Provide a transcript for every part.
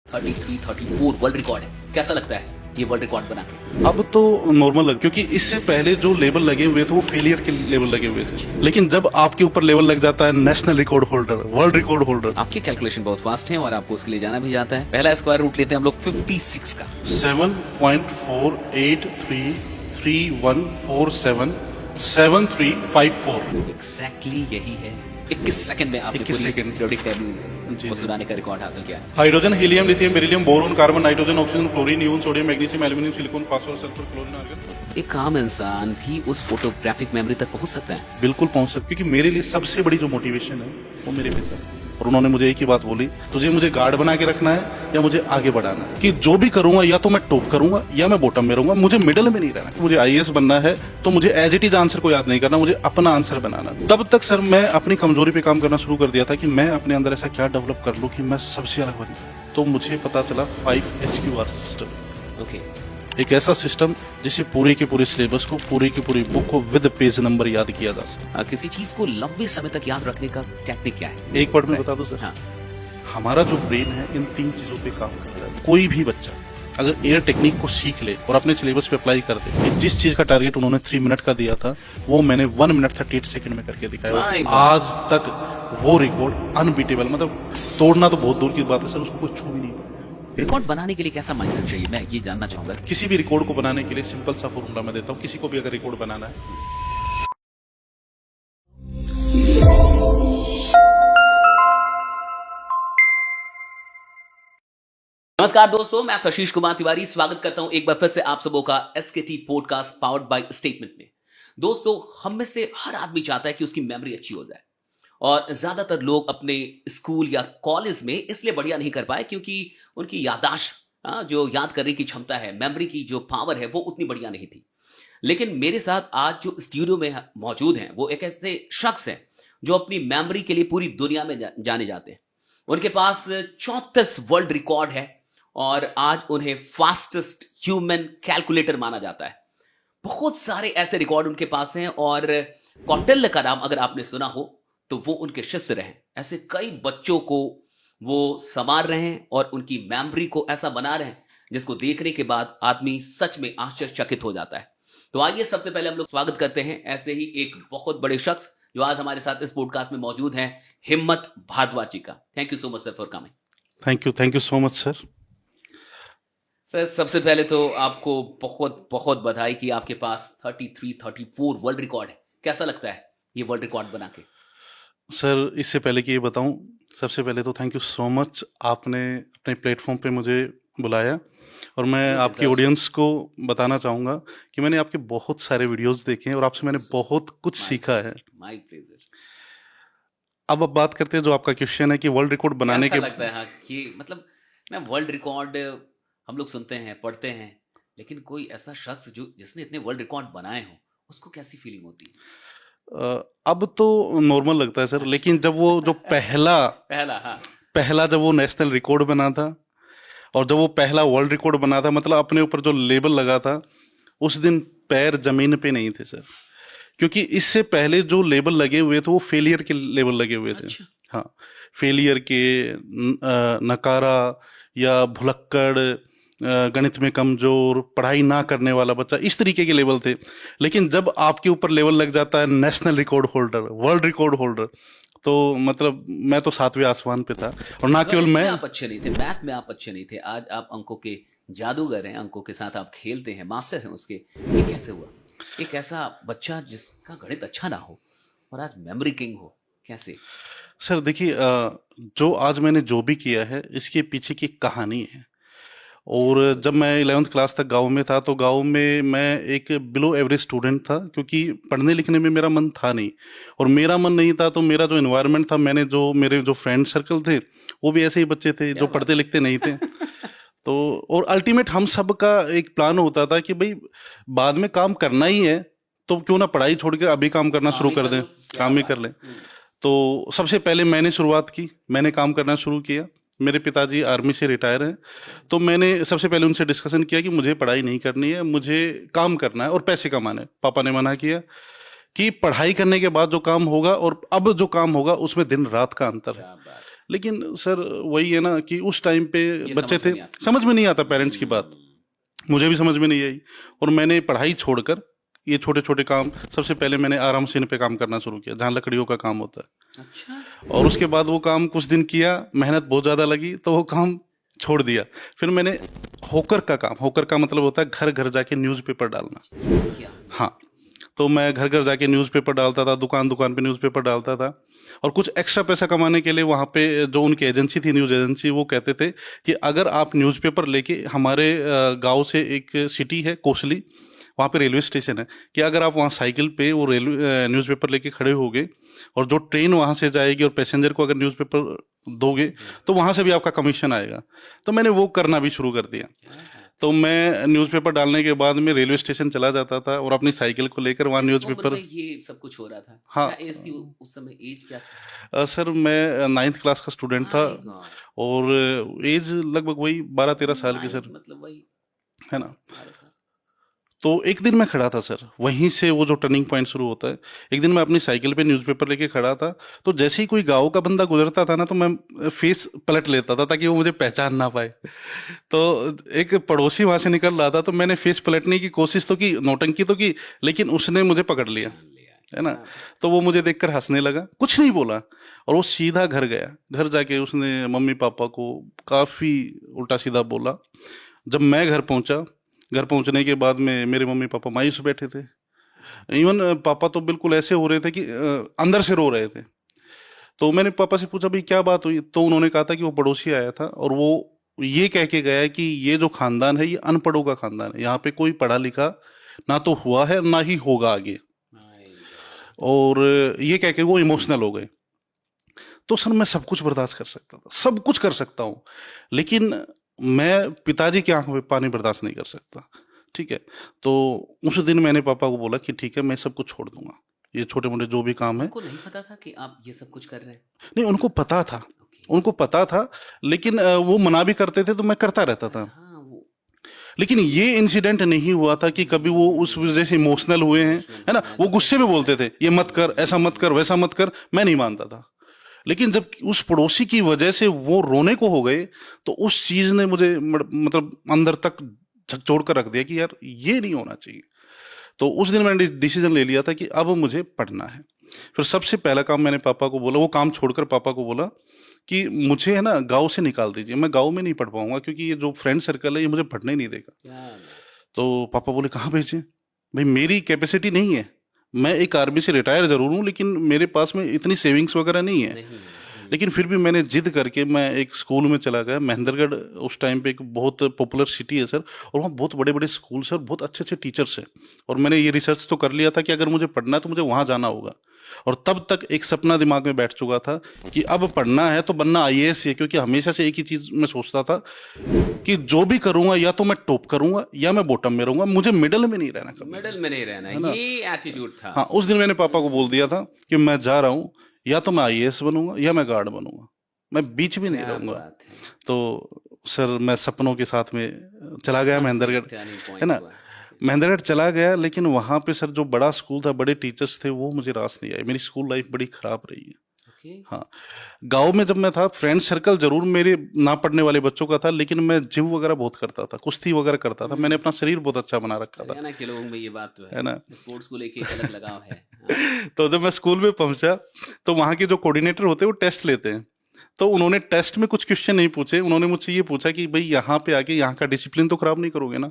33-34 world record है। कैसा लगता है ये वर्ल्ड रिकॉर्ड बना के? अब तो नॉर्मल लग, क्योंकि इससे पहले जो लेबल लगे हुए थे वो फेलियर के लेवल लगे हुए थे, लेकिन जब आपके ऊपर लेवल लग जाता है national record holder, world record holder. आपकी कैलकुलेशन बहुत फास्ट है और आपको उसके लिए जाना भी जाता है। पहला स्क्वायर रूट लेते हैं हम लोग 56 का। 7.4831477354। एग्जैक्टली यही है। 21 सेकंड में आपने 21 सेकंड। पीरियोडिक टेबल जी, को जी। सुनाने का रिकॉर्ड हासिल किया है। Hydrogen, helium, lithium, beryllium, boron, carbon, nitrogen, oxygen, fluorine, neon, sodium, magnesium, aluminium, silicon, phosphorus, sulphur, chlorine, argon. एक आम इंसान भी उस फोटोग्राफिक मेमोरी तक पहुंच सकता है। बिल्कुल पहुंच सकते, क्योंकि मेरे लिए सबसे बड़ी जो मोटिवेशन है वो मेरे पिता है। और उन्होंने मुझे एक ही बात बोली, तुझे मुझे गार्ड बना के रखना है या मुझे आगे बढ़ाना है, कि जो भी करूंगा या तो मैं टॉप करूंगा या मैं बॉटम में रहूंगा, मुझे मिडिल में नहीं रहना। मुझे आईएएस बनना है तो मुझे एज इट इज आंसर को याद नहीं करना, मुझे अपना आंसर बनाना। तब तक सर मैं अपनी कमजोरी पे काम करना शुरू कर दिया था कि मैं अपने अंदर ऐसा क्या डेवलप कर लूं कि मैं सबसे अलग बन जाऊं। तो मुझे पता चला 5SQR सिस्टम, ओके। एक ऐसा सिस्टम जिससे पूरे के पूरे सिलेबस को, पूरी की पूरी बुक को विद पेज नंबर याद किया जा सकता। किसी चीज को लंबे समय तक याद रखने का टेक्निक क्या है? एक वर्ड में बता दो सर। हाँ। हमारा जो ब्रेन है इन 3 चीजों पे काम करता है। कोई भी बच्चा अगर एयर टेक्निक को सीख ले और अपने सिलेबस पे अप्लाई कर दे, कि जिस चीज का टारगेट उन्होंने 3 मिनट का दिया था वो मैंने 1 मिनट 38 सेकंड में करके दिखाया। My God. आज तक वो रिकॉर्ड अनबीटेबल, मतलब तोड़ना तो बहुत दूर की बात है सर, उसको कोई छू भी नहीं पाया। रिकॉर्ड बनाने के लिए कैसा माइंडसेट चाहिए, मैं ये जानना चाहूंगा। किसी भी रिकॉर्ड को बनाने के लिए सिंपल सा फॉर्मूला मैं देता हूँ, किसी को भी अगर रिकॉर्ड बनाना है। नमस्कार दोस्तों, मैं आशीष कुमार तिवारी स्वागत करता हूं एक बार फिर से आप सबों का एसकेटी पॉडकास्ट पावर्ड बाय स्टेटमेंट में। दोस्तों, हम में से हर आदमी चाहता है कि उसकी मेमोरी अच्छी हो जाए, और ज्यादातर लोग अपने स्कूल या कॉलेज में इसलिए बढ़िया नहीं कर पाए क्योंकि उनकी याददाश्त, जो याद करने की क्षमता है, मेमोरी की जो पावर है, वो उतनी बढ़िया नहीं थी। लेकिन मेरे साथ आज जो स्टूडियो में मौजूद हैं वो एक ऐसे शख्स हैं जो अपनी मेमोरी के लिए पूरी दुनिया में जाने जाते हैं। उनके पास 34 वर्ल्ड रिकॉर्ड है और आज उन्हें फास्टेस्ट ह्यूमन कैलकुलेटर माना जाता है। बहुत सारे ऐसे रिकॉर्ड उनके पास हैं और कौटिल्य का नाम अगर आपने सुना हो तो वो उनके शिष्य रहे। ऐसे कई बच्चों को वो संवार रहे हैं और उनकी मेमोरी को ऐसा बना रहे हैं जिसको देखने के बाद आदमी सच में आश्चर्यचकित हो जाता है। तो आइए सबसे पहले हम लोग स्वागत करते हैं ऐसे ही एक बहुत बड़े शख्स जो आज हमारे साथ इस पॉडकास्ट में मौजूद हैं, हिम्मत भारद्वाज जी का। Thank you so much sir for coming. Thank you so much sir. Sir, सबसे पहले तो आपको बहुत बहुत बधाई कि आपके पास 34 वर्ल्ड रिकॉर्ड है। कैसा लगता है ये वर्ल्ड रिकॉर्ड बना के? सर, इससे पहले कि ये बताऊं, सबसे पहले तो थैंक यू सो मच, आपने अपने प्लेटफॉर्म पे मुझे बुलाया। और मैं आपकी ऑडियंस को बताना चाहूँगा कि मैंने आपके बहुत सारे वीडियोस देखे हैं और आपसे मैंने बहुत कुछ सीखा है। My pleasure. अब बात करते हैं जो आपका क्वेश्चन है कि वर्ल्ड रिकॉर्ड बनाने के लगता है हाँ, कि मतलब ना वर्ल्ड रिकॉर्ड हम लोग सुनते हैं, पढ़ते हैं, लेकिन कोई ऐसा शख्स जो जिसने इतने वर्ल्ड रिकॉर्ड बनाए हो, उसको कैसी फीलिंग होती है? अब तो नॉर्मल लगता है सर, लेकिन जब वो जो पहला जब वो नेशनल रिकॉर्ड बना था और जब वो पहला वर्ल्ड रिकॉर्ड बना था, मतलब अपने ऊपर जो लेबल लगा था, उस दिन पैर जमीन पे नहीं थे सर, क्योंकि इससे पहले जो लेबल लगे हुए थे वो फेलियर के लेबल लगे हुए थे। हाँ, फेलियर के, नकारा या भुलक्कड़, गणित में कमजोर, पढ़ाई ना करने वाला बच्चा, इस तरीके के लेवल थे। लेकिन जब आपके ऊपर लेवल लग जाता है national record holder, world record holder, तो मतलब मैं तो 7वें आसमान पे था। और ना केवल मैं, आप अच्छे नहीं थे मैथ में, आप अच्छे नहीं थे, आज आप अंकों के जादूगर हैं, अंकों के साथ आप खेलते हैं, मास्टर हैं उसके। ये कैसे हुआ? एक ऐसा बच्चा जिसका गणित अच्छा ना हो और आज मेमोरी किंग हो, कैसे? सर देखिए, जो आज मैंने जो भी किया है इसके पीछे की कहानी है। और जब मैं 11th क्लास तक गांव में था तो गांव में मैं एक बिलो एवरेज स्टूडेंट था, क्योंकि पढ़ने लिखने में मेरा मन था नहीं। और मेरा मन नहीं था तो मेरा जो एनवायरनमेंट था, मेरे जो फ्रेंड सर्कल थे वो भी ऐसे ही बच्चे थे जो पढ़ते लिखते नहीं थे। तो और अल्टीमेट हम सब का एक प्लान होता था कि भाई बाद में काम करना ही है तो क्यों ना पढ़ाई छोड़ के अभी काम करना शुरू कर दें, काम ही कर लें। तो सबसे पहले मैंने शुरुआत की, मैंने काम करना शुरू किया। मेरे पिताजी आर्मी से रिटायर हैं, तो मैंने सबसे पहले उनसे डिस्कशन किया कि मुझे पढ़ाई नहीं करनी है, मुझे काम करना है और पैसे कमाने। पापा ने मना किया कि पढ़ाई करने के बाद जो काम होगा और अब जो काम होगा उसमें दिन रात का अंतर है। लेकिन सर वही है ना कि उस टाइम पे ये बच्चे समझ थे, में नहीं आता। समझ में नहीं आता पेरेंट्स की बात, मुझे भी समझ में नहीं आई। और मैंने पढ़ाई छोड़कर ये छोटे छोटे काम, सबसे पहले मैंने आराम मशीन पे काम करना शुरू किया जहाँ लकड़ियों का काम होता है। अच्छा। और उसके बाद वो काम कुछ दिन किया, मेहनत बहुत ज़्यादा लगी तो वो काम छोड़ दिया। फिर मैंने होकर का काम, होकर का मतलब होता है घर घर जाके न्यूज़पेपर डालना। क्या? हाँ, तो मैं घर घर जाके न्यूज़पेपर डालता था, दुकान दुकान पे न्यूज़पेपर डालता था। और कुछ एक्स्ट्रा पैसा कमाने के लिए वहाँ पे जो उनकी एजेंसी थी, न्यूज़ एजेंसी, वो कहते थे कि अगर आप न्यूज़पेपर लेके हमारे गांव से एक सिटी है कोसली, वहाँ पे रेलवे स्टेशन है, कि अगर आप वहाँ साइकिल पे वो रेलवे न्यूज़पेपर लेके खड़े होगे और जो ट्रेन वहाँ से जाएगी और पैसेंजर को अगर न्यूज़पेपर दोगे तो वहाँ से भी आपका कमीशन आएगा। तो मैंने वो करना भी शुरू कर दिया। तो मैं न्यूज़पेपर डालने के बाद में रेलवे स्टेशन चला जाता था और अपनी साइकिल को लेकर वहाँ किस उम्र न्यूज़पेपर। में ये सब कुछ हो रहा था? हाँ। क्या एज थी उस समय? एज क्या था? सर मैं 9th क्लास का स्टूडेंट था My God। और एज लगभग वही 12-13 साल की सर, मतलब वही है ना। 12 साल। तो एक दिन मैं खड़ा था सर, वहीं से वो जो टर्निंग पॉइंट शुरू होता है। एक दिन मैं अपनी साइकिल पे न्यूज़पेपर लेके खड़ा था, तो जैसे ही कोई गांव का बंदा गुजरता था ना तो मैं फेस पलट लेता था ताकि वो मुझे पहचान ना पाए। तो एक पड़ोसी वहां से निकल रहा था तो मैंने फेस पलटने की कोशिश तो की, नौटंकी तो की, लेकिन उसने मुझे पकड़ लिया, जान लिया। है ना। तो वो मुझे देखकर हंसने लगा, कुछ नहीं बोला, और वो सीधा घर गया। घर जाके उसने मम्मी पापा को काफ़ी उल्टा सीधा बोला। जब मैं घर पहुंचा, घर पहुंचने के बाद में मेरे मम्मी पापा मायूस बैठे थे। इवन पापा तो बिल्कुल ऐसे हो रहे थे कि अंदर से रो रहे थे। तो मैंने पापा से पूछा भाई क्या बात हुई, तो उन्होंने कहा था कि वो पड़ोसी आया था और वो ये कह के गया है कि ये जो खानदान है ये अनपढ़ों का खानदान है, यहाँ पे कोई पढ़ा लिखा ना तो हुआ है ना ही होगा आगे। My God। और ये कह के वो इमोशनल हो गए। तो सर मैं सब कुछ बर्दाश्त कर सकता था, सब कुछ कर सकता हूँ, लेकिन मैं पिताजी की आंखों में पानी बर्दाश्त नहीं कर सकता। ठीक है, तो उस दिन मैंने पापा को बोला कि ठीक है मैं सब कुछ छोड़ दूंगा, ये छोटे मोटे जो भी काम है। उनको नहीं पता था कि आप ये सब कुछ कर रहे हैं? नहीं, उनको पता था, ओके। उनको पता था, लेकिन वो मना भी करते थे तो मैं करता रहता था। हाँ, वो लेकिन ये इंसिडेंट नहीं हुआ था कि कभी वो उस वजह से इमोशनल हुए हैं, है ना। वो गुस्से में बोलते थे ये मत कर, ऐसा मत कर, वैसा मत कर, मैं नहीं मानता था। लेकिन जब उस पड़ोसी की वजह से वो रोने को हो गए तो उस चीज ने मुझे मतलब अंदर तक झकझोर कर रख दिया कि यार ये नहीं होना चाहिए। तो उस दिन मैंने डिसीजन ले लिया था कि अब मुझे पढ़ना है। फिर सबसे पहला काम मैंने पापा को बोला, वो काम छोड़कर पापा को बोला कि मुझे है ना गांव से निकाल दीजिए, मैं गांव में नहीं पढ़ पाऊंगा क्योंकि ये जो फ्रेंड सर्कल है ये मुझे पढ़ने ही नहीं देगा। क्या बात। तो पापा बोले कहाँ भेजें भाई, मेरी कैपेसिटी नहीं है, मैं एक आर्मी से रिटायर जरूर हूँ लेकिन मेरे पास में इतनी सेविंग्स वगैरह नहीं है। नहीं। लेकिन फिर भी मैंने जिद करके मैं एक स्कूल में चला गया, महेंद्रगढ़ उस टाइम पे एक बहुत पॉपुलर सिटी है सर, और वहाँ बहुत बड़े बड़े स्कूल्स हैं और बहुत अच्छे अच्छे टीचर्स हैं। और मैंने ये रिसर्च तो कर लिया था कि अगर मुझे पढ़ना है तो मुझे वहाँ जाना होगा। और तब तक एक सपना दिमाग में बैठ चुका था कि अब पढ़ना है तो बनना आईएएस है, क्योंकि हमेशा से एक ही चीज मैं सोचता था कि जो भी करूंगा या तो मैं टॉप करूंगा या मैं बॉटम में रहूंगा, मुझे मिडल में नहीं रहना कभी। मेडल में नहीं रहना, है ना? ये एटीट्यूड था। हाँ, उस दिन मैंने पापा को बोल दिया था कि मैं जा रहा हूँ, या तो मैं आईएएस बनूंगा या मैं गार्ड बनूंगा, मैं बीच में नहीं क्या रहूंगा। बात है। तो सर मैं सपनों के साथ में चला गया यहाँ से महेंद्रगढ़, turning point है ना। हुआ। महेंद्रगढ़ चला गया, लेकिन वहां पे सर जो बड़ा स्कूल था, बड़े टीचर्स थे, वो मुझे रास नहीं आए। मेरी स्कूल लाइफ बड़ी खराब रही है। ओके। हाँ, गांव में जब मैं था फ्रेंड सर्कल जरूर मेरे ना पढ़ने वाले बच्चों का था, लेकिन मैं जिम वगैरह बहुत करता था, कुश्ती वगैरह करता था, मैंने अपना शरीर बहुत अच्छा बना रखा था, हरियाणा के लोगों में ये बात तो है ना। स्पोर्ट्स को लेके एक अलग लगाव है। हाँ। तो जब मैं स्कूल में पहुंचा तो वहां के जो कोऑर्डिनेटर होते हैं वो टेस्ट लेते हैं। तो उन्होंने टेस्ट में कुछ क्वेश्चन नहीं पूछे, उन्होंने मुझसे ये पूछा कि भाई यहाँ पे आके यहाँ का डिसिप्लिन तो खराब नहीं करोगे ना,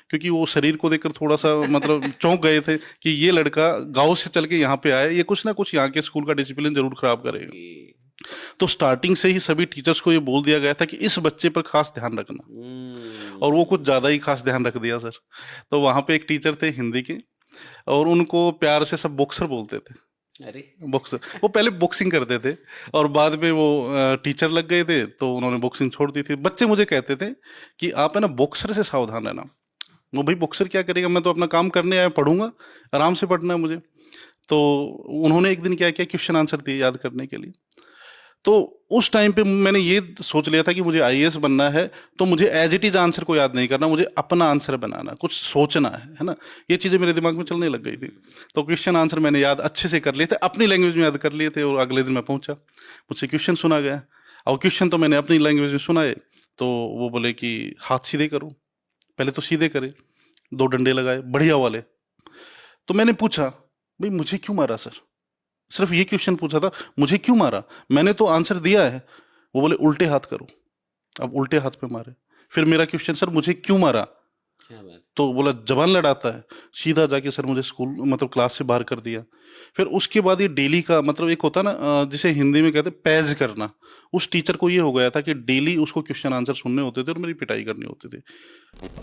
क्योंकि वो शरीर को देखकर थोड़ा सा मतलब चौंक गए थे कि ये लड़का गांव से चल के यहाँ पे आया, ये कुछ ना कुछ यहाँ के स्कूल का डिसिप्लिन जरूर खराब करेगा। ओके। तो स्टार्टिंग से ही सभी टीचर्स को ये बोल दिया गया था कि इस बच्चे पर खास ध्यान रखना, और वो कुछ ज्यादा ही खास ध्यान रख दिया सर। तो वहां पे एक टीचर थे हिंदी के, और उनको प्यार से सब बॉक्सर बोलते थे। अरे बॉक्सर, वो पहले बॉक्सिंग करते थे और बाद में वो टीचर लग गए थे तो उन्होंने बॉक्सिंग छोड़ दी थी। बच्चे मुझे कहते थे कि आप है ना बॉक्सर से सावधान रहना। वो भाई बॉक्सर क्या करेगा, मैं तो अपना काम करने आया, पढ़ूंगा, आराम से पढ़ना है मुझे। तो उन्होंने एक दिन क्या किया, क्वेश्चन आंसर दिए याद करने के लिए। तो उस टाइम पे मैंने ये सोच लिया था कि मुझे आईएएस बनना है, तो मुझे एज इट इज आंसर को याद नहीं करना, मुझे अपना आंसर बनाना, कुछ सोचना है ना। ये चीजें मेरे दिमाग में चलने लग गई थी। तो क्वेश्चन आंसर मैंने याद अच्छे से कर लिए थे, अपनी लैंग्वेज में याद कर लिए थे, और अगले दिन मैं पहुंचा, मुझसे क्वेश्चन सुना गया। और क्वेश्चन तो मैंने अपनी लैंग्वेज में सुनाए, तो वो बोले कि हाथ सीधे करो। पहले तो सीधे करे, 2 डंडे लगाए बढ़िया वाले। तो मैंने पूछा, भाई मुझे क्यों मारा सर? सिर्फ ये क्वेश्चन पूछा था, मुझे क्यों मारा? मैंने तो आंसर दिया है। वो बोले उल्टे हाथ करो। अब उल्टे हाथ पे मारे। फिर मेरा क्वेश्चन, सर मुझे क्यों मारा? क्या बात। तो बोला जबान लड़ाता है। सीधा जाके सर मुझे स्कूल मतलब क्लास से बाहर कर दिया। फिर उसके बाद ये डेली का मतलब एक होता ना जिसे हिंदी में कहते हैं पैज करना, उस टीचर को ये हो गया था कि डेली उसको क्वेश्चन आंसर सुनने होते थे और मेरी पिटाई करनी होती थी।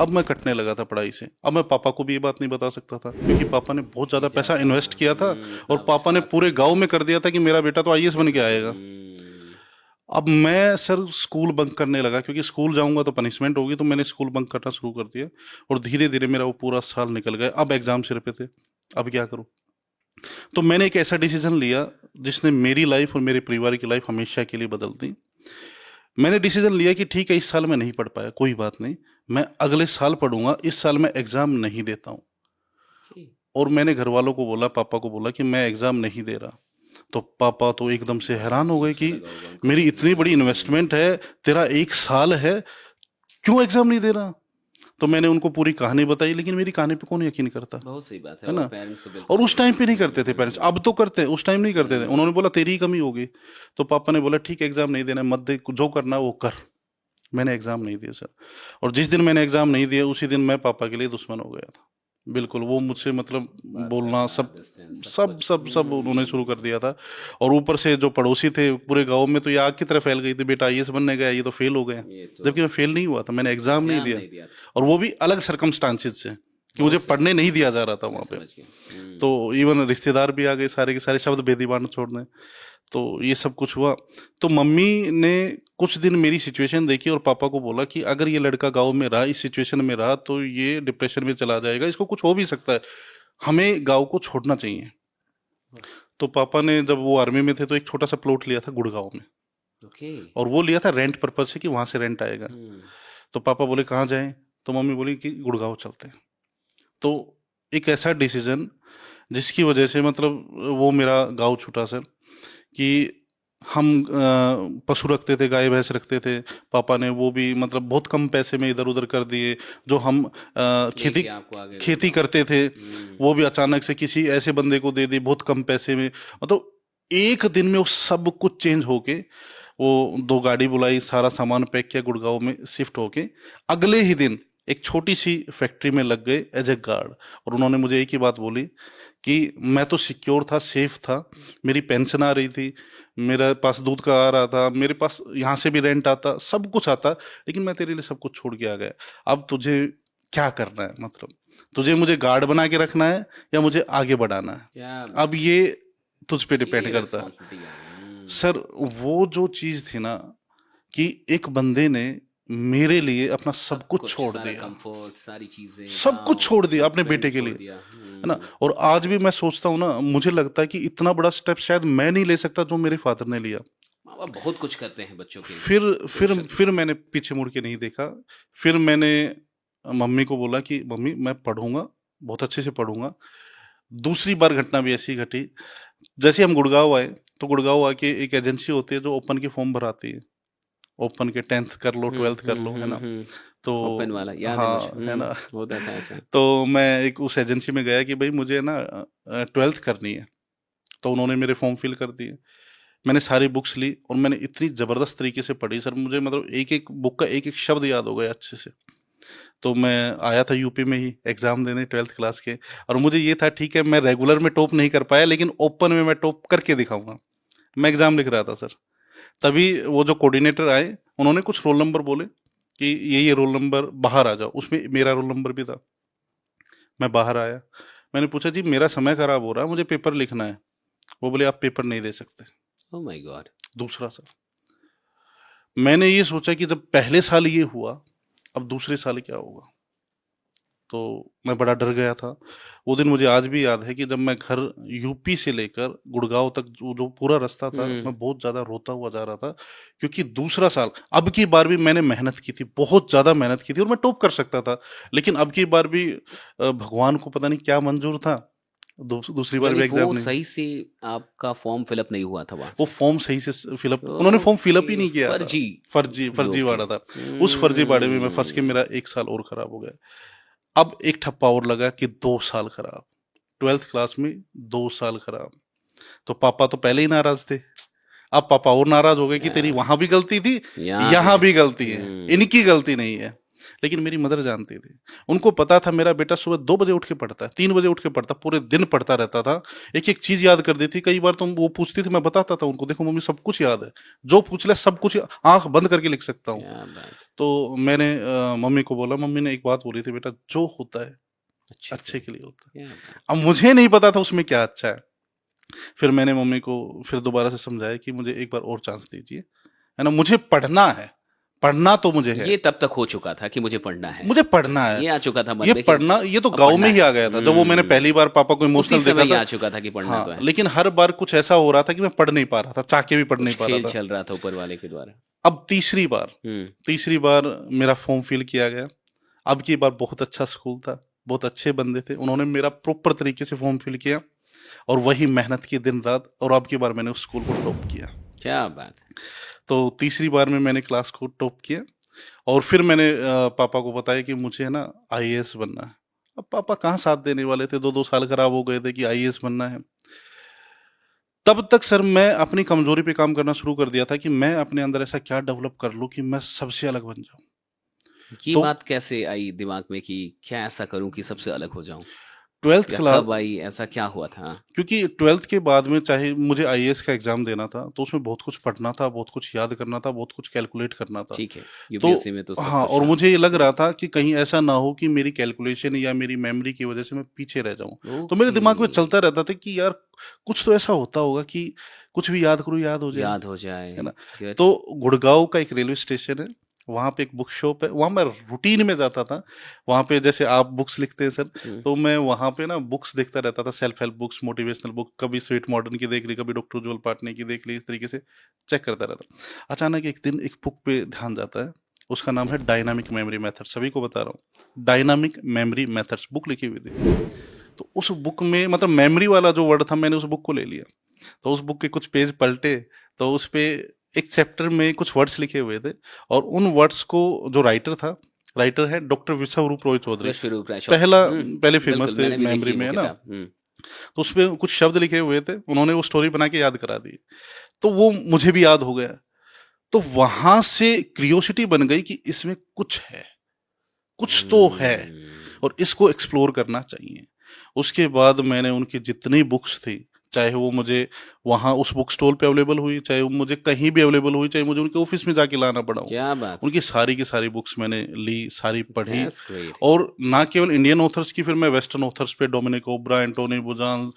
अब मैं कटने लगा था पढ़ाई से। अब मैं पापा को भी ये बात नहीं बता सकता था, क्योंकि पापा ने बहुत ज्यादा पैसा इन्वेस्ट किया था और पापा ने पूरे गांव में कर दिया था कि मेरा बेटा तो आईएएस बन के आएगा। अब मैं सर स्कूल बंक करने लगा, क्योंकि स्कूल जाऊंगा तो पनिशमेंट होगी, तो मैंने स्कूल बंक करना शुरू कर दिया और धीरे धीरे मेरा वो पूरा साल निकल गया। अब एग्जाम सिर पे थे, अब क्या करूं? तो मैंने एक ऐसा डिसीजन लिया जिसने मेरी लाइफ और मेरे परिवार की लाइफ हमेशा के लिए बदल दी। मैंने डिसीजन लिया कि ठीक है, इस साल मैं नहीं पढ़ पाया, कोई बात नहीं, मैं अगले साल पढ़ूंगा, इस साल मैं एग्जाम नहीं देता हूं। और मैंने घर वालों को बोला, पापा को बोला कि मैं एग्जाम नहीं दे रहा। तो पापा तो एकदम से हैरान हो गए कि मेरी इतनी बड़ी इन्वेस्टमेंट है, तेरा 1 साल है, क्यों एग्जाम नहीं दे रहा? तो मैंने उनको पूरी कहानी बताई, लेकिन मेरी कहानी पे कौन यकीन करता? बहुत सही बात है ना? पेरेंट्स तो बिल्कुल, और उस टाइम पे नहीं करते थे पेरेंट्स, अब तो करते हैं, उस टाइम नहीं करते थे। उन्होंने बोला तेरी ही कमी होगी। तो पापा ने बोला ठीक है, एग्जाम नहीं देना, मत दे, जो करना वो कर। मैंने एग्जाम नहीं दिया सर, और जिस दिन मैंने एग्जाम नहीं दिया उसी दिन मैं पापा के लिए दुश्मन हो गया था। बिल्कुल, वो मुझसे मतलब बोलना सब सब सब सब उन्होंने शुरू कर दिया था। और ऊपर से जो पड़ोसी थे पूरे गांव में, तो ये आग की तरह फैल गई थी, बेटा आईएएस बनने गया, ये तो फेल हो गया। जबकि मैं फेल नहीं हुआ था, मैंने एग्जाम नहीं दिया, और वो भी अलग सर्कमस्टांसिस से, कि मुझे पढ़ने नहीं दिया जा रहा था वहां पे। तो इवन रिश्तेदार भी आ गए, सारे के सारे शब्द भेदी बांट छोड़ने। तो ये सब कुछ हुआ। तो मम्मी ने कुछ दिन मेरी सिचुएशन देखी और पापा को बोला कि अगर ये लड़का गांव में रहा, इस सिचुएशन में रहा, तो ये डिप्रेशन में चला जाएगा, इसको कुछ हो भी सकता है, हमें गांव को छोड़ना चाहिए। तो पापा ने, जब वो आर्मी में थे, तो एक छोटा सा प्लॉट लिया था गुड़गांव में। और वो लिया था रेंट पर्पज से, कि वहां से रेंट आएगा। तो पापा बोले कहाँ जाएं? तो मम्मी बोली कि गुड़गांव चलते हैं। तो एक ऐसा डिसीजन जिसकी वजह से मतलब वो मेरा गांव छूटा सर, कि हम पशु रखते थे, गाय भैंस रखते थे, पापा ने वो भी मतलब बहुत कम पैसे में इधर उधर कर दिए। जो हम खेती करते थे, वो भी अचानक से किसी ऐसे बंदे को दे दी बहुत कम पैसे में। मतलब एक दिन में वो सब कुछ चेंज होके, वो 2 गाड़ी बुलाई, सारा सामान पैक किया, गुड़गांव में शिफ्ट होके अगले ही दिन एक छोटी सी फैक्ट्री में लग गए एज ए गार्ड। और उन्होंने मुझे एक ही बात बोली कि मैं तो सिक्योर था, सेफ था, मेरी पेंशन आ रही थी, मेरे पास दूध का आ रहा था, मेरे पास यहाँ से भी रेंट आता, सब कुछ आता, लेकिन मैं तेरे लिए सब कुछ छोड़ के आ गया। अब तुझे क्या करना है? मतलब तुझे मुझे गार्ड बना के रखना है या मुझे आगे बढ़ाना है? अब ये तुझ पे डिपेंड करता है सर। वो जो चीज थी ना, कि एक बंदे ने मेरे लिए अपना सब कुछ छोड़ दिया, कंफर्ट, सारी चीजें, सब कुछ छोड़ दिया अपने बेटे के लिए, है ना? और आज भी मैं सोचता हूँ ना, मुझे लगता है कि इतना बड़ा स्टेप शायद मैं नहीं ले सकता जो मेरे फादर ने लिया। माँ बाप बहुत कुछ करते हैं बच्चों के लिए। फिर मैंने पीछे मुड़ के नहीं देखा। फिर मैंने मम्मी को बोला कि मम्मी मैं पढ़ूंगा, बहुत अच्छे से पढ़ूंगा। दूसरी बार घटना भी ऐसी घटी, जैसे हम गुड़गांव आए, तो गुड़गांव आके एक एजेंसी होती है जो ओपन के फॉर्म भराती है, ओपन के 10th कर लो, 12th कर लो, है ना? तो ओपन वाला याद हाँ, है ना? होता था ऐसा। तो मैं एक उस एजेंसी में गया कि भाई मुझे ना 12th करनी है। तो उन्होंने मेरे फॉर्म फिल कर दिए, मैंने सारी बुक्स ली और मैंने इतनी जबरदस्त तरीके से पढ़ी सर, मुझे मतलब एक एक बुक का एक एक शब्द याद हो गया अच्छे से। तो मैं आया था यूपी में ही एग्जाम देने 12th क्लास के, और मुझे ये था ठीक है मैं रेगुलर में टॉप नहीं कर पाया, लेकिन ओपन में मैं टॉप करके दिखाऊंगा। मैं एग्जाम लिख रहा था सर, तभी वो जो कोऑर्डिनेटर आए, उन्होंने कुछ रोल नंबर बोले कि ये रोल नंबर बाहर आ जाओ। उसमें मेरा रोल नंबर भी था। मैं बाहर आया, मैंने पूछा जी मेरा समय खराब हो रहा है, मुझे पेपर लिखना है। वो बोले आप पेपर नहीं दे सकते। Oh my God. दूसरा सर, मैंने ये सोचा कि जब पहले साल ये हुआ, अब दूसरे साल क्या होगा? तो मैं बड़ा डर गया था। वो दिन मुझे आज भी याद है कि जब मैं घर यूपी से लेकर गुड़गांव तक जो पूरा रास्ता था, मैं बहुत ज्यादा रोता हुआ जा रहा था, क्योंकि दूसरा साल, अब की बार भी मैंने मेहनत की थी, बहुत ज्यादा मेहनत की थी, और मैं टॉप कर सकता था, लेकिन अब की बार भी भगवान को पता नहीं क्या मंजूर था, दूसरी बार भी यानी एग्जाम वो नहीं, सही से आपका फॉर्म फिलअप नहीं हुआ था वहां वो से। फॉर्म सही से फिलअप, उन्होंने फॉर्म फिलअप ही ओके, नहीं किया था। फर्जी। फर्जी ओके। वाला था। उस फर्जी बाड़े में मैं फंस के मेरा 1 साल और खराब हो गया। अब एक ठप्पा और लगा कि 2 साल खराब, 12th क्लास में 2 साल खराब। तो पापा तो पहले ही नाराज थे, अब पापा और नाराज हो गए कि तेरी वहां भी गलती थी, यहाँ भी गलती है, इनकी गलती नहीं है। लेकिन मेरी मदर जानती थी, उनको पता था मेरा बेटा सुबह 2 बजे उठ के पढ़ता है, 3 बजे उठ के पढ़ता, पूरे दिन पढ़ता रहता था, एक एक चीज याद कर देती। कई बार तो वो पूछती थी, मैं बताता था उनको, देखो मम्मी सब कुछ याद है, जो पूछ ले सब कुछ आंख बंद करके लिख सकता हूँ। क्या बात। तो मैंने मम्मी को बोला, मम्मी ने एक बात बोली थी, बेटा जो होता है अच्छे अच्छे के लिए होता है। क्या बात। अब मुझे नहीं पता था उसमें क्या अच्छा है। फिर मैंने मम्मी को फिर दोबारा से समझाया कि मुझे एक बार और चांस दीजिए, है ना, मुझे पढ़ना है, पढ़ना तो मुझे है, ये तब तक हो चुका था कि मुझे पढ़ना है, मुझे पढ़ना है, ये आ चुका था मन ये में कि पढ़ना, ये तो अब गांव पढ़ना में ही है। आ गया था जब वो मैंने पहली बार पापा को उसी इमोशनल समय देखा ये आ था। चुका था कि पढ़ना हाँ, तो है। लेकिन हर बार कुछ ऐसा हो रहा था कि मैं पढ़ नहीं पा रहा था, चाह के भी पढ़ नहीं कुछ पा रहा खेल था। चल रहा था ऊपर वाले के द्वारा। अब तीसरी बार मेरा फॉर्म फिल किया गया। अब की बार बहुत अच्छा स्कूल था, बहुत अच्छे बंदे थे, उन्होंने मेरा प्रॉपर तरीके से फॉर्म फिल किया और वही मेहनत की दिन रात, और अब की बार मैंने उस स्कूल को टॉप किया। क्या बात है। तो तीसरी बार में मैंने क्लास को टॉप किया और फिर मैंने पापा को बताया कि मुझे ना आईएएस बनना है। अब पापा कहाँ साथ देने वाले थे, 2 साल खराब हो गए थे कि आईएएस बनना है। तब तक सर मैं अपनी कमजोरी पे काम करना शुरू कर दिया था कि मैं अपने अंदर ऐसा क्या डेवलप कर लूं कि मैं सबसे अलग बन जाऊं। ये तो बात कैसे आई दिमाग में कि क्या ऐसा करूं कि सबसे अलग हो जाऊं, 12th या क्लास, कब आई, ऐसा क्या हुआ था? क्योंकि 12th के बाद में चाहे मुझे आईएएस का एग्जाम देना था तो उसमें बहुत कुछ पढ़ना था, बहुत कुछ याद करना था, बहुत कुछ कैलकुलेट करना था। ठीक है, तो यूपीएससी में तो सब हाँ, कुछ और मुझे ये लग शामिल रहा था कि कहीं ऐसा ना हो कि मेरी कैलकुलेशन या मेरी मेमोरी की वजह से मैं पीछे रह जाऊं। है। तो मेरे ओके, दिमाग में चलता रहता था कि यार कुछ तो ऐसा होता होगा कि कुछ भी याद करूँ याद हो जाए, याद हो जाए। है ना। गुड। तो गुड़गांव का एक रेलवे स्टेशन है, वहां पे एक बुक शॉप है, वहां मैं रूटीन में जाता था। वहां पे जैसे आप बुक्स लिखते हैं सर, तो मैं वहां पे ना बुक्स देखता रहता था, self help books, motivational book, कभी स्वीट मॉडर्न की देख ली, कभी डॉक्टर उज्ज्वल पाटने की देख ली, इस तरीके से चेक करता रहता। अचानक एक दिन एक बुक पे ध्यान जाता है, उसका नाम है डायनामिक मेमोरी मेथड, सभी को बता रहा हूँ, डायनामिक मेमोरी मेथड्स बुक लिखी हुई थी। तो उस बुक में मतलब मेमोरी वाला जो वर्ड था, मैंने उस बुक को ले लिया। तो उस बुक के कुछ पेज पलटे, तो उस पे एक चैप्टर में कुछ वर्ड्स लिखे हुए थे, और उन वर्ड्स को जो राइटर है डॉक्टर विश्वरूप रॉय चौधरी, विश्वरूप राय चौधरी। पहले फेमस बिल्कुल, थे मैंने भी मेमोरी देखी में, वो है ना। किताब। तो उस पे कुछ शब्द लिखे हुए थे, उन्होंने वो स्टोरी बना के याद करा दी, तो वो मुझे भी याद हो गया। तो वहां से क्रियोसिटी बन गई कि इसमें कुछ है, कुछ तो है, और इसको एक्सप्लोर करना चाहिए। उसके बाद मैंने उनकी जितनी बुक्स थी, चाहे वो मुझे वहां उस बुक स्टॉल पे अवेलेबल हुई, चाहे वो मुझे कहीं भी अवेलेबल हुई, चाहे मुझे उनके ऑफिस में जाके लाना पड़ा हो, क्या बात। उनकी सारी की सारी बुक्स मैंने ली, सारी पढ़ी। That's great. और ना केवल इंडियन ऑथर्स की, फिर मैं वेस्टर्न ऑथर्स पे डोमिनिक ओब्रा, एंटोनी बुजान,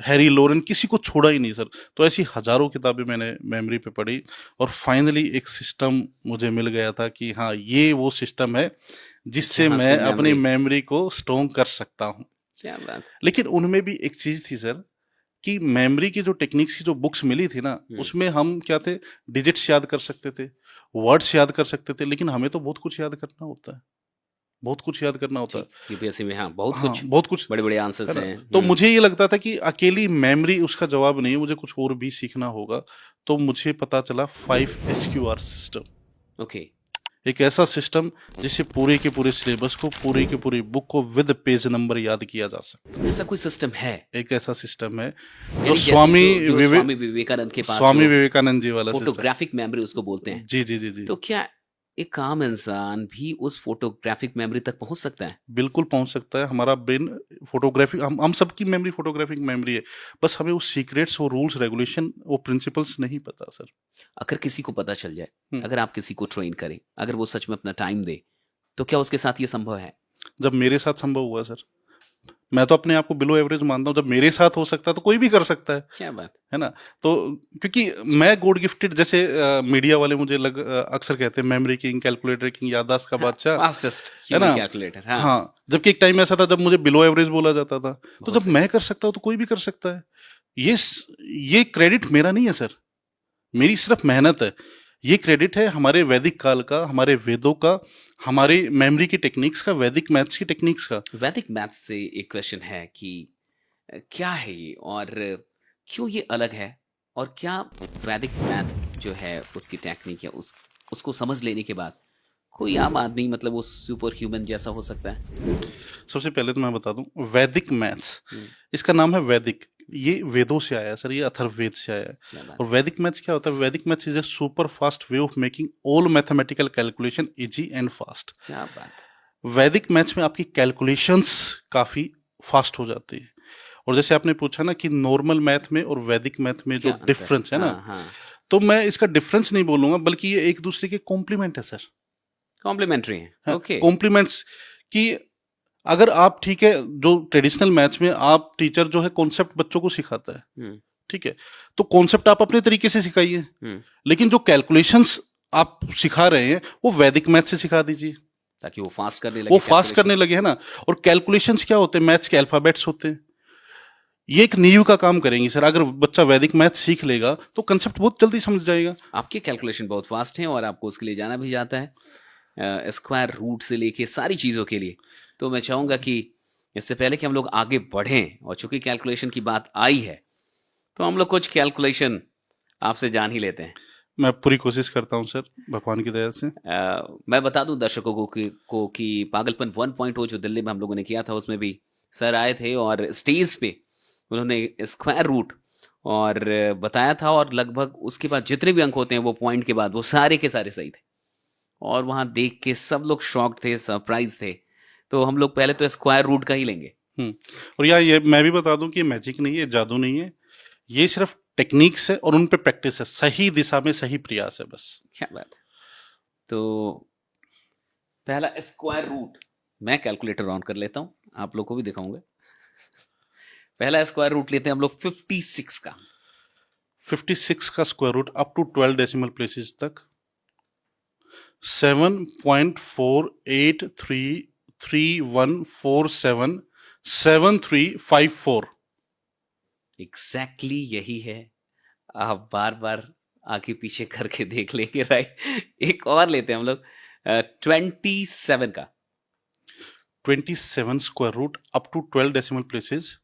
हैरी लोरेन, किसी को छोड़ा ही नहीं सर। तो ऐसी हजारों किताबें मैंने मेमोरी पे पढ़ी, और फाइनली एक सिस्टम मुझे मिल गया था कि हाँ, ये वो सिस्टम है जिससे जहाँ मैं से अपनी memory- मेमोरी को स्ट्रॉन्ग कर सकता हूँ। क्या बात। लेकिन उनमें भी एक चीज थी सर, कि मेमोरी की जो टेक्निक्स की जो बुक्स मिली थी ना, उसमें हम क्या थे, डिजिट्स याद कर सकते थे, वर्ड्स याद कर सकते थे, लेकिन हमें तो बहुत कुछ याद करना होता है, बहुत कुछ याद करना होता है। यूपीएससी में हाँ बहुत हाँ, कुछ, बहुत कुछ, बड़े बड़े है आंसर्स ना। हैं। तो मुझे ये लगता था कि अकेली मेमोरी उसका जवाब नहीं है, मुझे कुछ और भी सीखना होगा। तो मुझे पता चला 5 SQR सिस्टम, ओके। एक ऐसा सिस्टम जिससे पूरे के पूरे सिलेबस को, पूरी की पूरी बुक को विद पेज नंबर याद किया जा सकता है। ऐसा कोई सिस्टम है? एक ऐसा सिस्टम है जो यानी जैसे स्वामी जो स्वामी विवेकानंद के पास स्वामी जो विवेकानंद जी वाला सिस्टम। फोटोग्राफिक मेमोरी उसको बोलते हैं, जी जी जी जी, तो क्या एक आम इंसान भी उस फोटोग्राफिक मेमोरी तक पहुंच सकता है? बिल्कुल पहुंच सकता है। हमारा ब्रेन फोटोग्राफी, हम सबकी मेमोरी फोटोग्राफिक मेमोरी है, बस हमें वो सीक्रेट्स, वो रूल्स रेगुलेशन, वो प्रिंसिपल्स नहीं पता सर। अगर किसी को पता चल जाए, हम्म। अगर आप किसी को ट्रेन करें, अगर वो सच में अपना टाइम दे, तो क्या उसके साथ ये संभव है? जब मेरे साथ संभव हुआ सर, मैं तो अपने आप को बिलो एवरेज मानता हूँ, जब मेरे साथ हो सकता है तो कोई भी कर सकता क्या बात। है ना। तो क्योंकि मैं गॉड गिफ्टेड, जैसे मीडिया वाले मुझे अक्सर कहते हैं मेमोरी किंग, कैलकुलेटर किंग, याददाश्त का बादशाह, फास्टेस्ट है ना। कैलकुलेटर। हाँ, हाँ, जबकि एक टाइम ऐसा था जब मुझे बिलो एवरेज बोला जाता था। तो बहुत जब सही। मैं कर सकता हूँ तो कोई भी कर सकता है। ये क्रेडिट मेरा नहीं है सर, मेरी सिर्फ मेहनत है। ये क्रेडिट है हमारे वैदिक काल का, हमारे वेदों का, हमारे मेमोरी की टेक्निक्स का, वैदिक मैथ्स की टेक्निक्स का। वैदिक मैथ से एक क्वेश्चन है कि क्या है ये और क्यों ये अलग है, और क्या वैदिक मैथ जो है उसकी टेक्निक या उसको समझ लेने के बाद कोई आम आदमी मतलब वो सुपर ह्यूमन जैसा हो सकता है? सबसे पहले तो मैं बता दूं, वैदिक मैथ्स, हम्म, इसका नाम है वैदिक। ये वेदों से आया है सर, ये अथर्ववेद से आया है। क्या बात और है। वैदिक मैथ्स क्या होता है? वैदिक maths is a super fast way of making all mathematical calculation easy and fast. क्या बात है। वैदिक मैथ्स में आपकी कैलकुलेशंस काफी फास्ट हो जाती है। और जैसे आपने पूछा ना कि नॉर्मल मैथ में और वैदिक मैथ में जो क्या अंतर है? डिफरेंस है ना, हाँ हाँ। तो मैं इसका डिफरेंस नहीं बोलूंगा, बल्कि ये एक दूसरे के कॉम्प्लीमेंट है सर। कॉम्प्लीमेंट्री है, ओके। कॉम्प्लीमेंट्स कि अगर आप, ठीक है, जो ट्रेडिशनल मैथ्स में आप टीचर जो है कॉन्सेप्ट बच्चों को सिखाता है, हम्म ठीक है, तो कॉन्सेप्ट आप अपने तरीके से सिखाइए, हम्म। लेकिन जो कैलकुलेशंस आप सिखा रहे हैं वो वैदिक मैथ से सिखा दीजिए, ताकि वो फास्ट करने वो लगे फास्ट कैलकुलेशन। करने लगे, है ना। और कैलकुलेशंस क्या होते हैं? मैथ्स के अल्फाबेट्स होते हैं। ये एक नींव का काम करेंगी सर। अगर बच्चा वैदिक मैथ सीख लेगा तो कंसेप्ट बहुत जल्दी समझ जाएगा। आपके कैलकुलेशन बहुत फास्ट हैं और आपको उसके लिए जाना भी जाता है स्क्वायर रूट से लेके सारी चीज़ों के लिए। तो मैं चाहूँगा कि इससे पहले कि हम लोग आगे बढ़ें, और चूंकि कैलकुलेशन की बात आई है तो हम लोग कुछ कैलकुलेशन आपसे जान ही लेते हैं। मैं पूरी कोशिश करता हूँ सर, भगवान की दया से। मैं बता दूं दर्शकों को कि पागलपन 1.0 जो दिल्ली में हम लोगों ने किया था उसमें भी सर आए थे और स्टेज पे उन्होंने स्क्वायर रूट और बताया था, और लगभग उसके बाद जितने भी अंक होते हैं वो पॉइंट के बाद वो सारे के सारे सही थे, और वहां देख के सब लोग शॉक्ड थे, सरप्राइज थे। तो हम लोग पहले तो स्क्वायर रूट का ही लेंगे। हम्म। और यार ये मैं भी बता दूं कि ये मैजिक नहीं है, जादू नहीं है, ये सिर्फ टेक्निक्स है और उन पे प्रैक्टिस है, सही दिशा में सही प्रयास है बस। क्या बात है। तो पहला स्क्वायर रूट, मैं कैलकुलेटर ऑन कर लेता हूं, आप लोग को भी दिखाऊंगा। पहला स्क्वायर रूट लेते हैं हम लोग 56 का। 56 का square root up to 12 decimal places तक 7.4833177354। एग्जैक्टली यही है। आप बार बार आगे पीछे करके देख लेंगे, राइट। एक और लेते हैं हम लोग 27 का। 27 square root up to 12 decimal places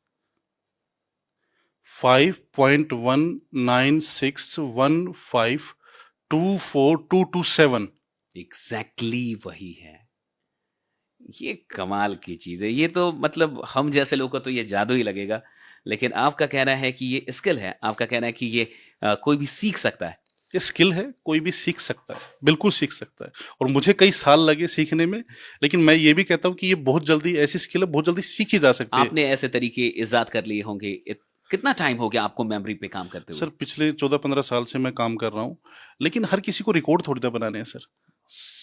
5.19615242227। Exactly वही है। ये कमाल की चीज है, ये तो मतलब हम जैसे लोगों को तो ये जादू ही लगेगा, लेकिन आपका कहना है कि ये स्किल है, आपका कहना है कि ये कोई भी सीख सकता है। ये स्किल है, कोई भी सीख सकता है, बिल्कुल सीख सकता है। और मुझे कई साल लगे सीखने में, लेकिन मैं ये भी कहता हूँ कि ये बहुत जल्दी, ऐसी स्किल है बहुत जल्दी सीखी जा सकती है। आपने ऐसे तरीके इजाद कर लिए होंगे। कितना टाइम हो गया आपको मेमोरी पे काम करते सर हुए? पिछले 14-15 साल से मैं काम कर रहा हूँ, लेकिन हर किसी को रिकॉर्ड थोड़ी ना बनाने हैं सर।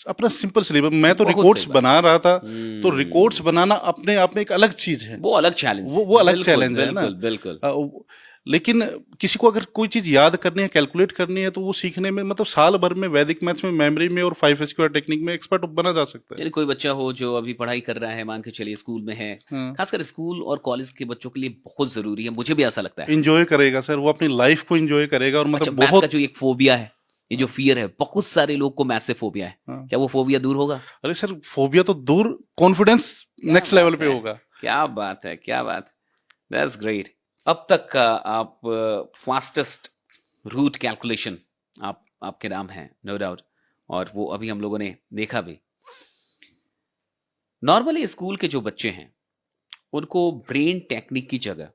अपना सिंपल सिलेबस, मैं तो बहुत सही रिकॉर्ड्स बात। बना रहा था, तो रिकॉर्ड्स हम्म। बनाना अपने आप में एक अलग चीज है। वो अलग चैलेंज है, वो अलग बिल्कुल चैलेंज है ना। बिल्कुल बिल्कुल। लेकिन किसी को अगर कोई चीज याद करनी है, कैलकुलेट करनी है, तो वो सीखने में मतलब साल भर में वैदिक मैथ्स में, मेमोरी में और 5 स्क्वायर टेक्निक में एक्सपर्ट बना जा सकता है। यानी कोई बच्चा हो जो अभी पढ़ाई कर रहा है, मान के चलिए स्कूल में है, हाँ, खासकर स्कूल और कॉलेज के बच्चों के लिए बहुत जरूरी है, मुझे भी ऐसा लगता है। इंजॉय करेगा सर, वो अपनी लाइफ को इंजॉय करेगा, और अच्छा, मतलब मैथ का बहुत। जो एक फोबिया है, ये जो फियर है, बहुत सारे लोग को मैथ से फोबिया है, हाँ। क्या वो फोबिया दूर होगा? अरे सर फोबिया तो दूर, कॉन्फिडेंस क्या नेक्स्ट लेवल बात पे है, होगा। क्या बात है, क्या बात। That's great. अब तक का आप फास्टेस्ट रूट कैलकुलेशन आपके नाम है, नो डाउट, और वो अभी हम लोगों ने देखा भी। नॉर्मली स्कूल के जो बच्चे हैं उनको ब्रेन टेक्निक की जगह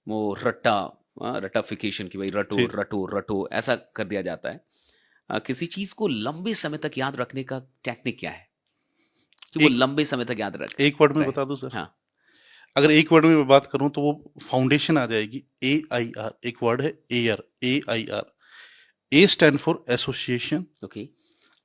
वो रटाफिकेशन की, भाई रटो ठीक। रटो रटो ऐसा कर दिया जाता है। किसी चीज को लंबे समय तक याद रखने का टेक्निक क्या है कि वो एक लंबे समय तक याद रख एक वर्ड में रहे? बता दूं सर, हाँ। अगर एक वर्ड में मैं बात करूं तो वो फाउंडेशन आ जाएगी, AIR। एक वर्ड है air, AIR। A stand for association, okay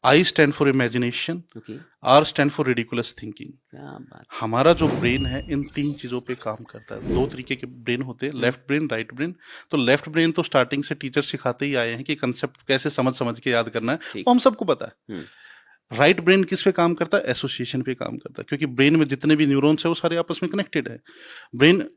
I stand for imagination, okay. R stand for ridiculous thinking. क्या बात। हमारा जो ब्रेन है इन 3 चीजों पे काम करता है। 2 तरीके के ब्रेन होते हैं, लेफ्ट ब्रेन, राइट ब्रेन। तो लेफ्ट ब्रेन तो स्टार्टिंग से टीचर सिखाते ही आए हैं कि कंसेप्ट कैसे समझ समझ के याद करना है, ठीक। वो हम सबको पता है। हम्म। राइट ब्रेन किस पे काम करता है? एसोसिएशन पे काम करता है, क्योंकि ब्रेन में जितने भी न्यूरॉन्स है वो सारे आपस में कनेक्टेड है। ब्रेन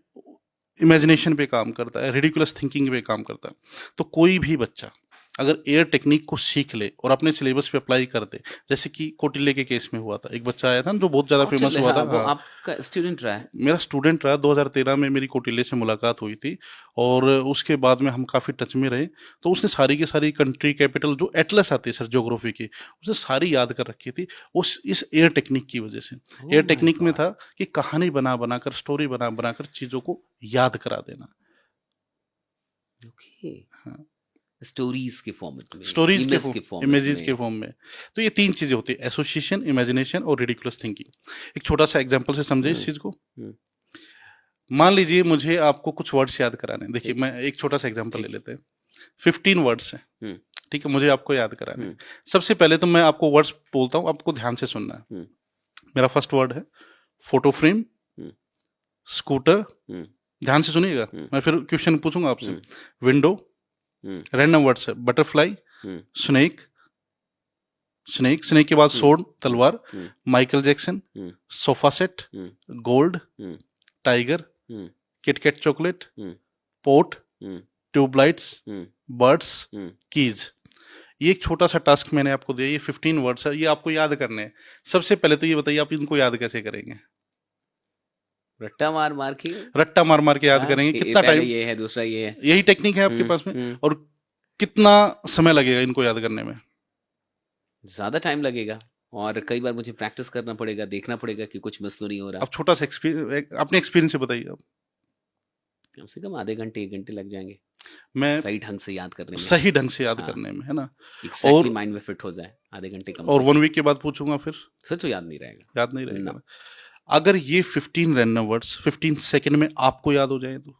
इमेजिनेशन पे काम करता है, रिडिकुलस थिंकिंग पे काम करता है। तो कोई भी बच्चा अगर एयर टेक्निक को सीख ले और अपने सिलेबस पे अप्लाई कर दे, जैसे कि कौटिल्य के केस में हुआ था, एक बच्चा आया था ना जो बहुत ज्यादा फेमस कौटिल्य, हुआ हाँ, था। वो हाँ, आपका स्टूडेंट रहा है। मेरा स्टूडेंट रहा, 2013 में मेरी कौटिल्य से मुलाकात हुई थी और उसके बाद में हम काफ़ी टच में रहे। तो उसने सारी की सारी कंट्री कैपिटल जो एटलस आती है सर ज्योग्राफी की, उसने सारी याद कर रखी थी उस इस एयर टेक्निक की वजह से। ओह एयर माय टेक्निक में गॉड। था कि कहानी बना बनाकर, स्टोरी बना बनाकर चीज़ों को याद करा देना। ओके, हाँ, स्टोरीज के फॉर्मेट में, स्टोरीज के इमेज फॉर्म, के फॉर्मेट इमेजेस के में। फॉर्म में। तो ये 3 चीज़ें होती है, एसोसिएशन, इमेजिनेशन और रिडिकुलस थिंकिंग। एक छोटा सा एग्जांपल से समझे इस हम्म। चीज़ को। हम्म। मान लीजिए मुझे आपको कुछ वर्ड्स याद कराने हैं। देखिए ठीक। मैं एक छोटा सा एग्जांपल ले ठीक। लेते हैं। 15 वर्ड्स हैं, हम्म। ठीक है, मुझे आपको याद कराने हैं। हम्म। सबसे पहले तो मैं आपको वर्ड्स बोलता हूँ, आपको ध्यान से सुनना है। हम्म। मेरा फर्स्ट वर्ड है फोटो फ्रेम, हम्म। स्कूटर, हम्म। ध्यान से सुनिएगा, हम्म। मैं फिर क्वेश्चन पूछूंगा आपसे। हम्म। विंडो, हम्म। रैंडम वर्ड्स है, बटरफ्लाई, हम्म। स्नेक, स्नेक, स्नेक के बाद हम्म। सोर्ड, तलवार, हम्म। माइकल जैक्सन, हम्म। सोफा सेट, हम्म। गोल्ड, हम्म। टाइगर, हम्म। किटकैट चॉकलेट, हम्म। पोर्ट, हम्म। ट्यूबलाइट्स, हम्म। बर्ड्स, हम्म। कीज। ये एक छोटा सा टास्क मैंने आपको दिया, ये 15 वर्ड्स है, ये आपको याद करने हैं। सबसे पहले तो ये बताइए आप इनको याद कैसे करेंगे? रट्टा मार मार के। रट्टा मार मार के याद हाँ, करेंगे, कि कितना पहले टाइम? ये है, दूसरा ये है। यही टेक्निक है आपके पास में? हम्म। और कितना समय लगेगा इनको याद करने में? ज्यादा टाइम लगेगा और कई बार मुझे प्रैक्टिस करना पड़ेगा, देखना पड़ेगा कि कुछ मिस तो नहीं हो रहा। अब छोटा सा एक्सपीरियंस, अपने एक्सपीरियंस से बताइए आप। कम से कम आधे घंटे 1 घंटे लग जाएंगे मैं सही ढंग से याद करने में। सही ढंग से याद हाँ, करने में, है ना? एग्जैक्टली और माइंड में फिट हो जाए, आधे घंटे कम और से 1 कम। वीक के बाद पूछूंगा फिर तो याद नहीं रहेगा याद नहीं रहेगा ना। ना। अगर ये 15 रैंडम वर्ड्स 15 सेकंड में आपको याद हो जाए तो?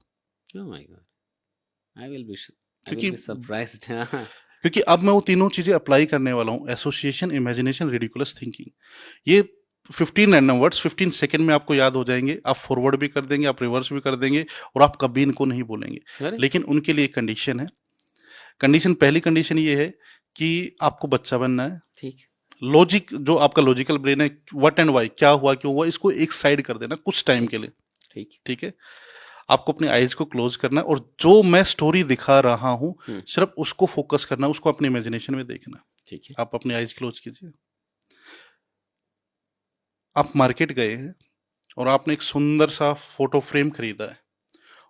Oh my God, I will क्योंकि बी सरप्राइज्ड। हाँ। क्योंकि अब मैं वो तीनों चीजें अप्लाई करने वाला हूँ, एसोसिएशन, इमेजिनेशन, रिडिकुलस थिंकिंग। ये 15 रैंडम वर्ड्स 15 सेकंड में आपको याद हो जाएंगे। आप फॉरवर्ड भी कर देंगे, आप रिवर्स भी कर देंगे और आप कभी इनको नहीं बोलेंगे। अरे लेकिन उनके लिए एक कंडीशन है। कंडीशन, पहली कंडीशन ये है कि आपको बच्चा बनना है। ठीक। लॉजिक, जो आपका लॉजिकल ब्रेन है, व्हाट एंड वाई, क्या हुआ क्यों हुआ, इसको एक साइड कर देना कुछ टाइम के लिए। ठीक। ठीक है, आपको अपनी आईज को क्लोज करना है और जो मैं स्टोरी दिखा रहा हूं सिर्फ उसको फोकस करना, उसको अपने इमेजिनेशन में देखना। ठीक है। आप अपनी आईज क्लोज कीजिए। आप मार्केट गए हैं और आपने एक सुंदर सा फोटो फ्रेम खरीदा है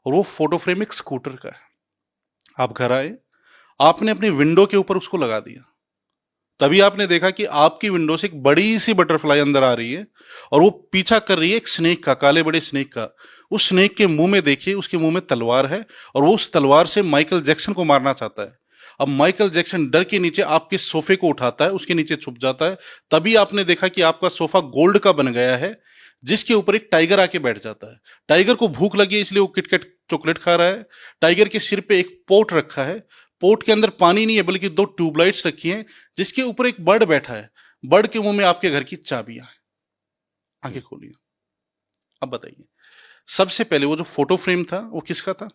और वो फोटो फ्रेम एक स्कूटर का है। आप घर आए, आपने अपनी विंडो के ऊपर उसको लगा दिया। तभी आपने देखा कि आपकी विंडो से एक बड़ी सी बटरफ्लाई अंदर आ रही है और वो पीछा कर रही है एक स्नेक का, काले बड़े स्नेक का। उस स्नेक के मुंह में देखिए, उसके मुंह में तलवार है और वो उस तलवार से माइकल जैक्सन को मारना चाहता है। अब माइकल जैक्सन डर के नीचे आपके सोफे को उठाता है, उसके नीचे छुप जाता है। तभी आपने देखा कि आपका सोफा गोल्ड का बन गया है, जिसके ऊपर एक टाइगर आके बैठ जाता है। टाइगर को भूख लगी है इसलिए वो किटकैट चॉकलेट खा रहा है। टाइगर के सिर पे एक पोट रखा है, पोट के अंदर पानी नहीं है बल्कि 2 ट्यूबलाइट्स रखी हैं, जिसके ऊपर एक बर्ड बैठा है। बर्ड के मुंह में आपके घर की चाबियां हैं। आंखें खोलिए, अब बताइए, सबसे पहले वो जो फोटो फ्रेम था वो किसका था?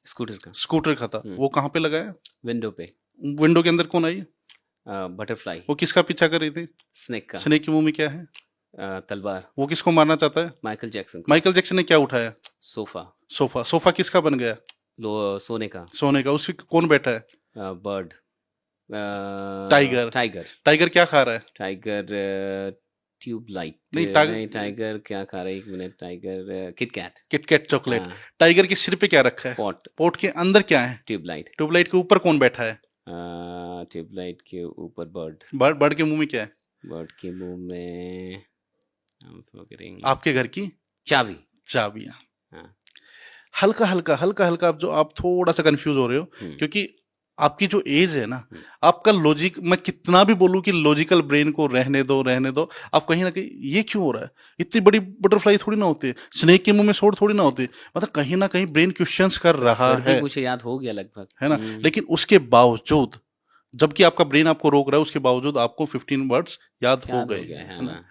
स्कूटर का। स्कूटर का था। वो कहां पे लगाया? विंडो पे। विंडो के अंदर कौन आई? बटरफ्लाई। वो किसका पीछा कर रही थी? स्नेक का। स्नेक के मुंह में क्या है? तलवार। वो किसको मारना चाहता है? माइकल जैक्सन को। माइकल जैक्सन ने क्या उठाया? सोफा। सोफा। सोफा किसका बन गया? सोने का। सोने का। उस पे कौन बैठा है? बर्ड। टाइगर। टाइगर। टाइगर क्या खा रहा है? Tiger tubelight. नहीं, नहीं, टाइगर क्या खा रहा है, 1 मिनट। Tiger KitKat. KitKat chocolate. हाँ। टाइगर के सिर पे क्या रखा है? पॉट। पोट के अंदर क्या है? ट्यूबलाइट। ट्यूबलाइट के ऊपर कौन बैठा है? ट्यूबलाइट के ऊपर बर्ड। बर्ड। बर्ड के मुंह में क्या है? बर्ड के मुंह में I'm forgetting. आपके घर की चाबी। चाबियां। हाँ। हल्का हल्का हल्का हल्का, अब जो आप थोड़ा सा कंफ्यूज हो रहे हो क्योंकि आपकी जो एज है ना, आपका लॉजिक, मैं कितना भी बोलूं कि लॉजिकल ब्रेन को रहने दो रहने दो, आप कहीं ना कहीं ये क्यों हो रहा है, इतनी बड़ी बटरफ्लाई थोड़ी ना होती है, स्नेक के मुंह में सोड थोड़ी ना होती है, मतलब कहीं ना कहीं ब्रेन क्वेश्चंस कर रहा फिर भी है, मुझे याद हो गया लगभग, है ना? लेकिन उसके बावजूद, जबकि आपका ब्रेन आपको रोक रहा है, उसके बावजूद आपको 15 वर्ड्स याद हो गए, है ना?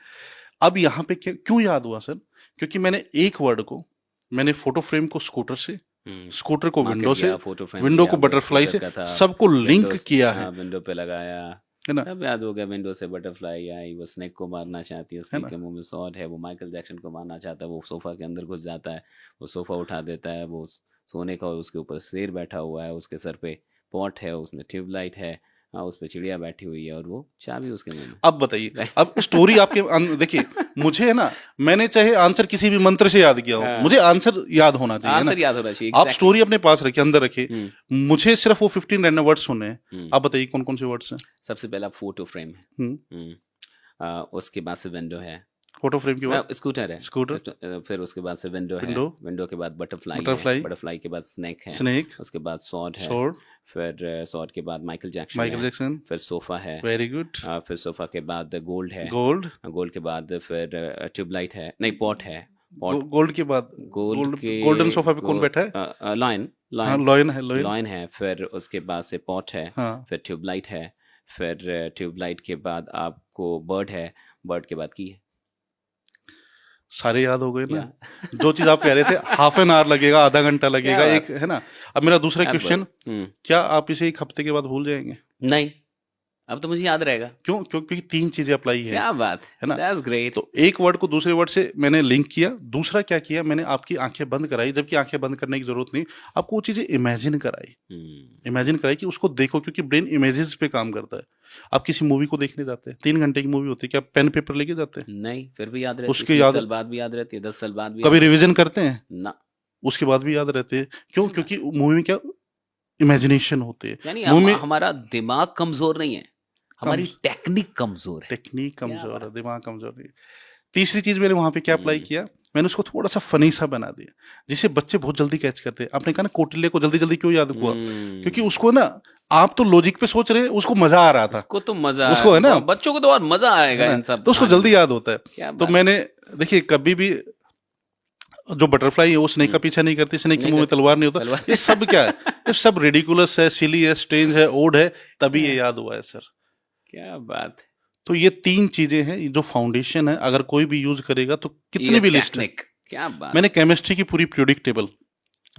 अब यहाँ पे क्यों याद हुआ सर? क्योंकि मैंने एक वर्ड को, मैंने फोटो फ्रेम को स्कूटर से, स्कूटर को विंडो से, विंडो को बटरफ्लाई से, सबको लिंक किया है, विंडो पे लगाया, है ना? सब याद हो गया। विंडो से बटरफ्लाई आई, वो स्नेक को मारना चाहती है, स्नेक के मुंह में सॉड है, वो माइकल जैक्सन को मारना चाहता है, वो सोफा के अंदर घुस जाता है, वो सोफा उठा देता है, वो सोने का, और उसके ऊपर शेर बैठा हुआ है, उसके सर पे पॉट है, उसमें ट्यूबलाइट है, उस पे चिड़िया बैठी हुई है और वो चाबी उसके मुंह में। अब बताइए, अब स्टोरी आपके देखिए, मुझे है ना, मैंने चाहे आंसर किसी भी मंत्र से याद किया हो, हाँ। मुझे आंसर याद होना चाहिए ना। आंसर याद होना चाहिए, आप exactly। स्टोरी अपने पास रखिए, अंदर रखिए, मुझे सिर्फ वो 15 रैंडम वर्ड्स सुनने हैं। आप बताइए कौन कौन से वर्ड्स हैं। सबसे पहला फोटो फ्रेम है, उसके बाद से विंडो है, फोटो फ्रेम के बाद स्कूटर है, स्कूटर, फिर उसके बाद से विंडो है, विंडो, विंडो के बाद बटरफ्लाई है, बटरफ्लाई, बटरफ्लाई के बाद स्नेक है, स्नेक, उसके बाद सॉर्ड है, स्वॉर्ड, फिर सॉर्ड के बाद माइकल जैक्सन माइकल है, जैक्सन, फिर सोफा है, वेरी गुड, फिर सोफा के बाद गोल्ड है, गोल्ड, गोल्ड के बाद फिर ट्यूबलाइट है, नहीं पॉट है, पॉट, गोल्ड के बाद गोल्ड के गोल्डन सोफा पे कौन बैठा है। लायन, हाँ, लॉयन है, लॉयन, लॉयन है, फिर उसके बाद से पॉट है, हाँ, फिर ट्यूबलाइट है, फिर ट्यूबलाइट के बाद आपको बर्ड है, बर्ड के बाद की है। सारे याद हो गए ना। या जो चीज आप कह रहे थे, हाफ एन आवर लगेगा, आधा घंटा लगेगा, क्या एक है ना। अब मेरा दूसरा यार क्वेश्चन, क्या आप इसे एक हफ्ते के बाद भूल जाएंगे। नहीं, अब तो मुझे याद रहेगा। क्यों, क्योंकि 3 चीजें अप्लाई है। क्या बात है ना। That's great. तो एक वर्ड को दूसरे वर्ड से मैंने लिंक किया। दूसरा क्या किया, मैंने आपकी आंखें बंद कराई, जबकि आंखें बंद करने की जरूरत नहीं, आपको वो चीजें इमेजिन कराई। इमेजिन कराई कि उसको देखो, क्योंकि ब्रेन इमेजेस पे काम करता है। आप किसी मूवी को देखने जाते हैं, 3 घंटे की मूवी होती है, क्या पेन पेपर लेके जाते हैं। नहीं, फिर भी याद रहती है, उसके 20 याद, साल बाद भी याद रहती है, 10 साल बाद भी कभी याद रिवीजन करते हैं ना, उसके बाद भी याद रहते हैं। क्यों, क्योंकि मूवी में क्या इमेजिनेशन होती है। यानी मूवी में हमारा दिमाग कमजोर नहीं है, हमारी टेक्निक कमजोर है। टेक्निक कमजोर है, दिमाग कमजोर नहीं। तीसरी चीज मैंने वहां पे क्या अप्लाई किया, मैंने उसको थोड़ा सा फनी सा बना दिया, जिसे बच्चे बहुत जल्दी कैच करते हैं। आपने कहा ना कौटिल्य को जल्दी जल्दी क्यों याद हुआ, क्योंकि उसको ना, आप तो लॉजिक पे सोच रहे हैं, उसको मजा आ रहा था, उसको तो मजा, उसको है ना, बच्चों को तो और मजा आएगा इन सब, तो उसको जल्दी याद होता है। तो बात। मैंने, देखिए, कभी भी जो बटरफ्लाई है वो स्नेक का पीछा नहीं करती, स्नेक के मुंह में तलवार नहीं होता। ये सब क्या है, ये सब रेडिकुलस है, सिली है, स्ट्रेंज है, ओड है, तभी ये याद हुआ है सर। क्या बात। तो ये 3 चीजें हैं, जो फाउंडेशन है, अगर कोई भी यूज करेगा तो कितनी भी लिस्ट है। क्या बात। मैंने केमिस्ट्री की पूरी पीरियोडिक टेबल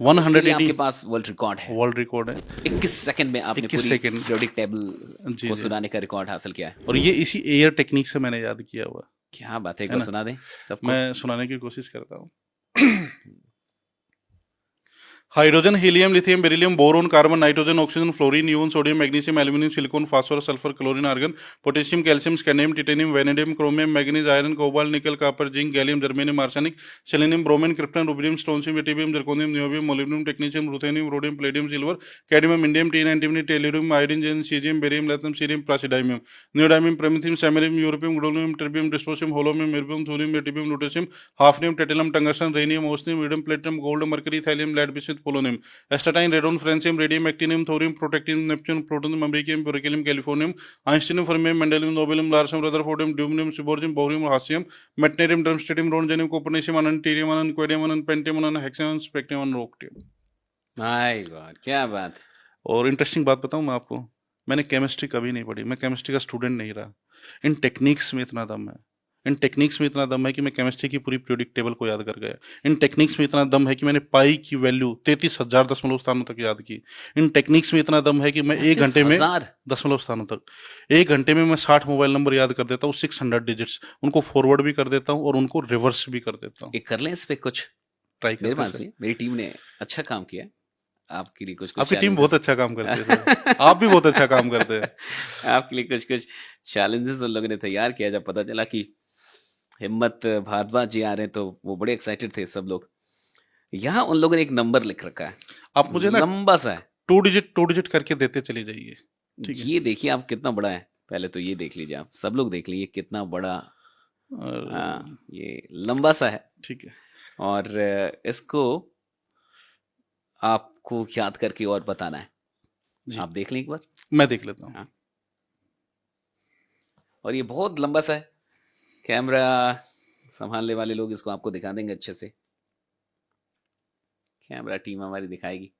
180, आपके पास वर्ल्ड रिकॉर्ड है, वर्ल्ड रिकॉर्ड है। 21 सेकंड में आपने 21 पूरी सेकंड पीरियोडिक टेबल को सुनाने का रिकॉर्ड हासिल किया है। और ये इसी एयर टेक्निक से मैंने याद किया हुआ। क्या बात है, एक बार सुना दें सबको। मैं सुनाने की कोशिश करता हूँ। Hydrogen, helium, lithium, beryllium, boron, carbon, nitrogen, oxygen, fluorine, neon, sodium, magnesium, aluminium, silicon, phosphorus, sulphur, chlorine, argon, potassium, calcium, scandium, titanium, vanadium, chromium, manganese, iron, cobalt, nickel, copper, zinc, gallium, germanium, arsenic, selenium, bromine, krypton, rubidium, strontium, ytterbium, zirconium, niobium, molybdenum, technetium, ruthenium, rhodium, palladium, silver, cadmium, indium, tin, antimony, tellurium, iodine, xenon, caesium, barium, lanthanum, cerium, praseodymium, neodymium, promethium, samarium, europium, gadolinium, terbium, डिस्पोसियम, होलोमियम, erbium, thorium, ytterbium, lutetium, hafnium, tantalum, tungsten, rhenium, osmium, iridium, platinum, gold, mercury, thallium, lead, bismuth, polonium, astatine, radon, francium, radium, actinium, thorium, protactinium, Neptune, plutonium, americium, curium, californium, einsteinium, fermium, mendelevium, nobelium, lawrencium, rutherfordium, dubnium, seaborgium, bohrium, hassium, meitnerium, darmstadtium, roentgenium, copernicium, ununtrium, ununquadium, ununpentium, ununhexium, spectrum, ununoctium. My God, क्या बात। और interesting बात बताऊं मैं आपको, मैंने chemistry कभी नहीं पढ़ी, मैं केमिस्ट्री का स्टूडेंट नहीं रहा। इन टेक्निक्स में इतना दम है, इन टेक्निक्स में इतना दम है कि मैं केमिस्ट्री की पूरी पीरियोडिक टेबल को याद कर गया। इन टेक्निक्स में इतना दम है कि मैंने पाई की वैल्यू 33,000 दशमलव स्थानों तक याद की। इन टेक्निक्स में इतना दम है कि मैं 1 घंटे में दशमलव स्थानों तक, 1 घंटे में मैं 60 मोबाइल नंबर याद कर देता हूँ, 600 डिजिट्स, उनको फॉरवर्ड भी कर देता हूँ और उनको रिवर्स भी कर देता हूँ। कर लें इस पे कुछ ट्राई करते हैं। मेरी टीम ने अच्छा काम किया, आपके लिए कुछ आपकी टीम बहुत अच्छा काम करती है। आप भी बहुत अच्छा काम करते हैं। आपके लिए कुछ चैलेंजेस उन लोगों ने तैयार किया। जब पता चला कि हिम्मत भारद्वाज जी आ रहे हैं तो वो बड़े एक्साइटेड थे सब लोग। यहाँ उन लोगों ने एक नंबर लिख रखा है, आप मुझे ना लंबा सा है, 2 डिजिट करके देते चले जाइए। ये देखिए आप कितना बड़ा है, पहले तो ये देख लीजिए, आप सब लोग देख लीजिए कितना बड़ा। ये लंबा सा है, ठीक है। और इसको आपको याद करके और बताना है। आप देख लें एक बार, मैं देख लेता हूँ। और ये बहुत लंबा सा है, कैमरा संभालने वाले लोग इसको आपको दिखा देंगे अच्छे से, कैमरा टीम हमारी दिखाएगी।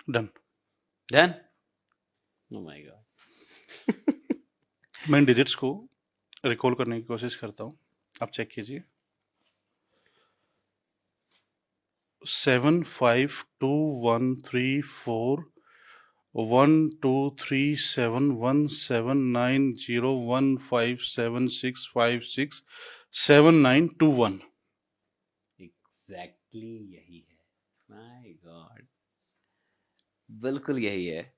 Done done. Oh my God. मैं इन डिजिट्स को रिकॉल करने की कोशिश करता हूँ, आप चेक कीजिए। 752134 123717901576567921। एग्जैक्टली यही है। माय गॉड, बिल्कुल यही है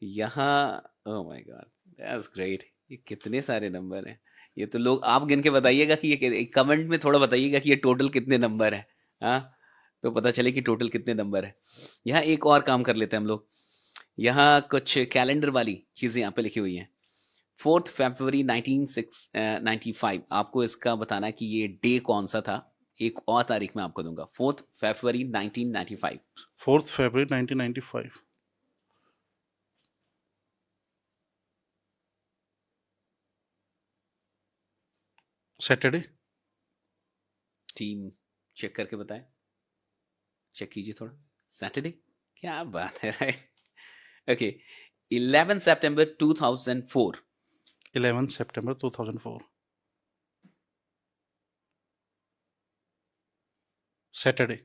यहाँ। Oh my God, that's great. ये कितने सारे नंबर हैं। ये तो लोग आप गिन के बताइएगा कि ये कमेंट में थोड़ा बताइएगा कि ये टोटल कितने नंबर है। हाँ, तो पता चले कि टोटल कितने नंबर है। यहाँ एक और काम कर लेते हैं हम लोग। यहाँ कुछ कैलेंडर वाली चीज़ें यहाँ पे लिखी हुई हैं। 4 फरवरी 1995, आपको इसका बताना है कि ये डे कौन सा था। एक और तारीख मैं आपको दूंगा, 4 फरवरी 1995। 4 फरवरी 1995 सैटरडे। टीम चेक करके बताएं, चेक कीजिए थोड़ा। सैटरडे, क्या बात है, right. Okay, 11 September 2004। 11 September 2004 Saturday.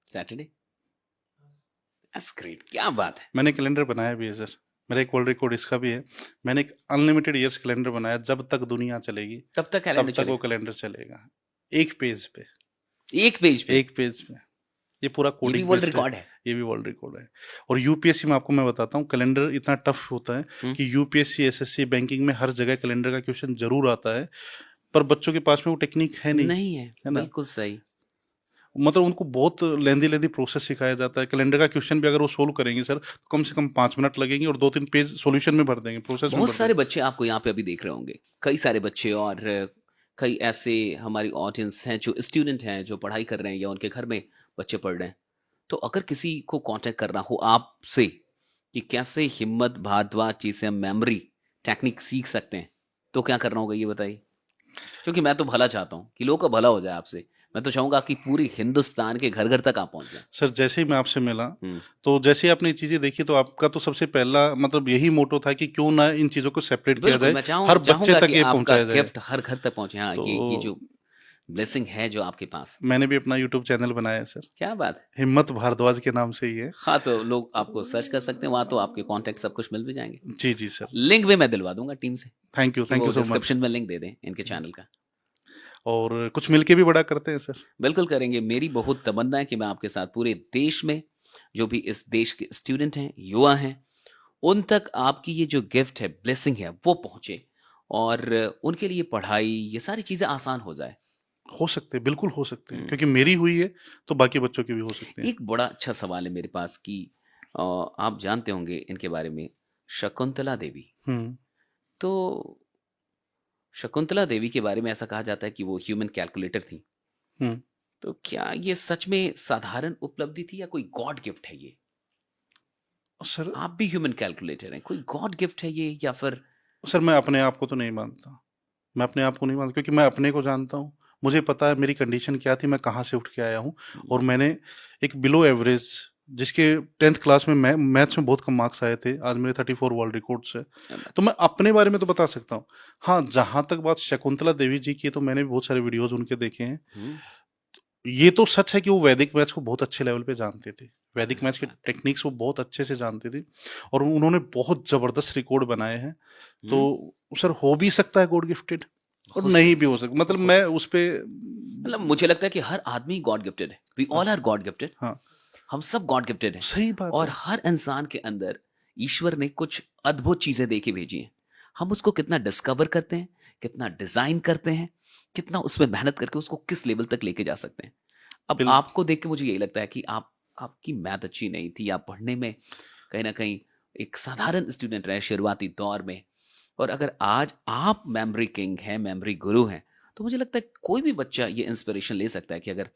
Saturday, that's great, क्या बात है। मैंने कैलेंडर बनाया भी है सर, मेरा एक वर्ल्ड रिकॉर्ड इसका भी है। मैंने एक अनलिमिटेड ईयर्स कैलेंडर बनाया, जब तक दुनिया चलेगी तब तक तब कैलेंडर तक वो चलेगा। कैलेंडर चलेगा। एक पेज पे, एक पेज पे, एक पेज पे। ये पूरा ये भी कोडिंग वर्ल्ड बेस्ड है। रिकॉर्ड है। ये भी वर्ल्ड रिकॉर्ड है। और यूपीएससी में आपको मैं बताता हूँ, कैलेंडर इतना टफ होता है कि यूपीएससी, एसएससी, बैंकिंग में हर जगह कैलेंडर का क्वेश्चन जरूर आता है, पर बच्चों के पास में वो टेक्निक है नहीं, नहीं है, है ना। बिल्कुल सही। मतलब उनको बहुत लेंदी लेंदी प्रोसेस सिखाया जाता है। कैलेंडर का क्वेश्चन भी अगर वो सोल्व करेंगे सर, तो कम से कम 5 मिनट लगेंगे और 2-3 पेज सॉल्यूशन में भर देंगे, प्रोसेस में बहुत भर सारे देंगे। बच्चे आपको यहाँ पे अभी देख रहे होंगे, कई सारे बच्चे, और कई ऐसे हमारी ऑडियंस हैं जो स्टूडेंट हैं, जो पढ़ाई कर रहे हैं या उनके घर में बच्चे पढ़ रहे हैं। तो अगर किसी को कांटेक्ट करना हो आपसे कि कैसे हिम्मत भारद्वाज जी से हम मेमोरी टेक्निक सीख सकते हैं, तो क्या करना होगा ये बताइए। क्योंकि मैं तो भला चाहता हूँ कि लोगों का भला हो जाए आपसे। मैं तो चाहूंगा कि पूरी हिंदुस्तान के घर घर तक आप पहुंच जाए। सर जैसे ही मैं आपसे मिला, हम्म, तो जैसे ही आपने ये चीजें देखी, तो आपका तो सबसे पहला मतलब यही मोटो था कि क्यों ना इन चीजों को सेपरेट किया बिल्कुल, जाए, मैं हर बच्चे चाहूंगा तक कि ये आपका पहुंचाया जाए। गिफ्ट हर घर तक पहुंचे। हाँ, ये तो जो ब्लेसिंग है जो आपके पास। मैंने भी अपना यूट्यूब चैनल बनाया है सर, क्या बात है। हिम्मत भारद्वाज के नाम से ही है। हाँ, तो लोग आपको सर्च कर सकते हैं, वहां तो आपके कांटेक्ट सब कुछ मिल भी जाएंगे। जी जी सर, लिंक भी मैं दिलवा दूंगा टीम से कि थैंक वो यू सो मच। डिस्क्रिप्शन में लिंक दे दें इनके चैनल का। और कुछ मिलके भी बड़ा करते हैं सर। बिल्कुल करेंगे। मेरी बहुत तमन्ना है कि मैं आपके साथ पूरे देश में जो भी इस देश के स्टूडेंट हैं, युवा हैं, उन तक आपकी ये जो गिफ्ट है, ब्लेसिंग है, वो पहुंचे और उनके लिए पढ़ाई, ये सारी चीजें आसान हो जाए। हो सकते हैं, बिल्कुल हो सकते हैं, हम्म। क्योंकि मेरी हुई है तो बाकी बच्चों की भी हो सकती है। एक बड़ा अच्छा सवाल है मेरे पास कि आप जानते होंगे इनके बारे में, शकुंतला देवी। हम्म तो शकुंतला देवी के बारे में ऐसा कहा जाता है कि वो ह्यूमन कैलकुलेटर थी। हम्म तो क्या ये सच में साधारण उपलब्धि थी या कोई गॉड गिफ्ट है ये? सर आप भी ह्यूमन कैलकुलेटर हैं, कोई गॉड गिफ्ट है ये या फिर? सर मैं अपने आप को तो नहीं मानता, मैं अपने आप को नहीं मानता, क्योंकि मैं अपने को जानता हूँ। मुझे पता है मेरी कंडीशन क्या थी, मैं कहाँ से उठ के आया हूँ। और मैंने एक बिलो एवरेज, जिसके 10th क्लास में मैथ्स में बहुत कम मार्क्स आए थे, आज मेरे 34 वर्ल्ड रिकॉर्ड्स है। तो मैं अपने बारे में तो बता सकता हूँ। हाँ, जहां तक बात शकुंतला देवी जी की है, तो मैंने भी बहुत सारे वीडियोज उनके देखे हैं। हम्म, ये तो सच है कि वो वैदिक मैथ्स को बहुत अच्छे लेवल पे जानते थे, वैदिक क्या मैथ्स के बात। टेक्निक्स वो बहुत अच्छे से जानते थे, और उन्होंने बहुत जबरदस्त रिकॉर्ड बनाए हैं। तो हम्म, सर हो भी सकता है गॉड गिफ्टेड, और हो नहीं भी सकता हो है, सकता, मतलब हो मैं सकता उस पे है। मतलब मुझे लगता है कि हर आदमी गॉड गिफ्टेड है। We all are god gifted. हाँ, हम सब गॉड गिफ्टेड हैं। सही बात और है। हर इंसान के अंदर ईश्वर ने कुछ अद्भुत चीजें दे के भेजी हैं। हम उसको कितना डिस्कवर करते हैं, कितना डिजाइन करते हैं, कितना उसमें मेहनत करके उसको किस लेवल तक लेके जा सकते हैं। अब बिल आपको देख के मुझे यही लगता है कि आपकी मैथ अच्छी नहीं थी, आप पढ़ने में कहीं ना कहीं एक साधारण स्टूडेंट रहे शुरुआती दौर में। और अगर आज आप मेमोरी किंग हैं, मेमोरी गुरु हैं, तो मुझे लगता है कोई भी बच्चा ये इंस्पिरेशन ले सकता है कि अगर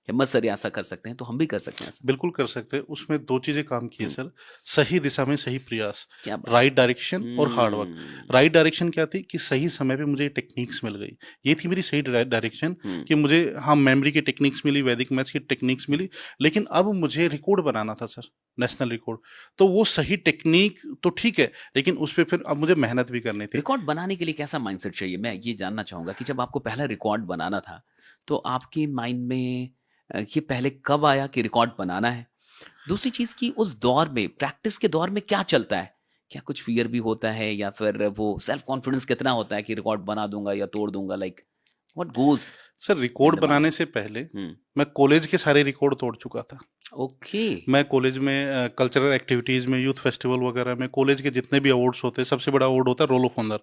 हिम्मत सर ऐसा कर सकते हैं तो हम भी कर सकते हैं ऐसा। बिल्कुल कर सकते हैं। उसमें 2 चीजें काम की है हम्म, सर, सही दिशा में सही प्रयास, क्या बात। राइट डायरेक्शन और हार्ड वर्क। हम्म, राइट डायरेक्शन क्या थी कि सही समय पे मुझे टेक्निक्स मिल गई, ये थी मेरी सही डायरेक्शन, हम्म, कि मुझे हाँ मेमोरी की टेक्निक्स मिली, वैदिक मैथ्स की टेक्निक्स मिली, लेकिन अब मुझे रिकॉर्ड बनाना था सर, नेशनल रिकॉर्ड। तो वो सही टेक्निक तो ठीक है, लेकिन उस पर फिर अब मुझे मेहनत भी करनी थी। रिकॉर्ड बनाने के लिए कैसा माइंडसेट चाहिए? मैं ये जानना चाहूंगा कि जब आपको पहला रिकॉर्ड बनाना था तो आपके माइंड में ये पहले कब आया कि रिकॉर्ड बनाना है? दूसरी चीज की उस दौर में, प्रैक्टिस के दौर में क्या चलता है? क्या कुछ फियर भी होता है या फिर वो सेल्फ कॉन्फिडेंस कितना होता है कि रिकॉर्ड बना दूंगा या तोड़ दूंगा? Like what goes sir in record the बनाने माइंड? से पहले मैं कॉलेज के सारे रिकॉर्ड तोड़ चुका था। ओके। मैं कॉलेज में कल्चरल एक्टिविटीज़ में, यूथ फेस्टिवल वगैरह में, कॉलेज के जितने भी अवार्ड्स होते हैं, सबसे बड़ा अवार्ड होता है रोल ऑफ ऑनर।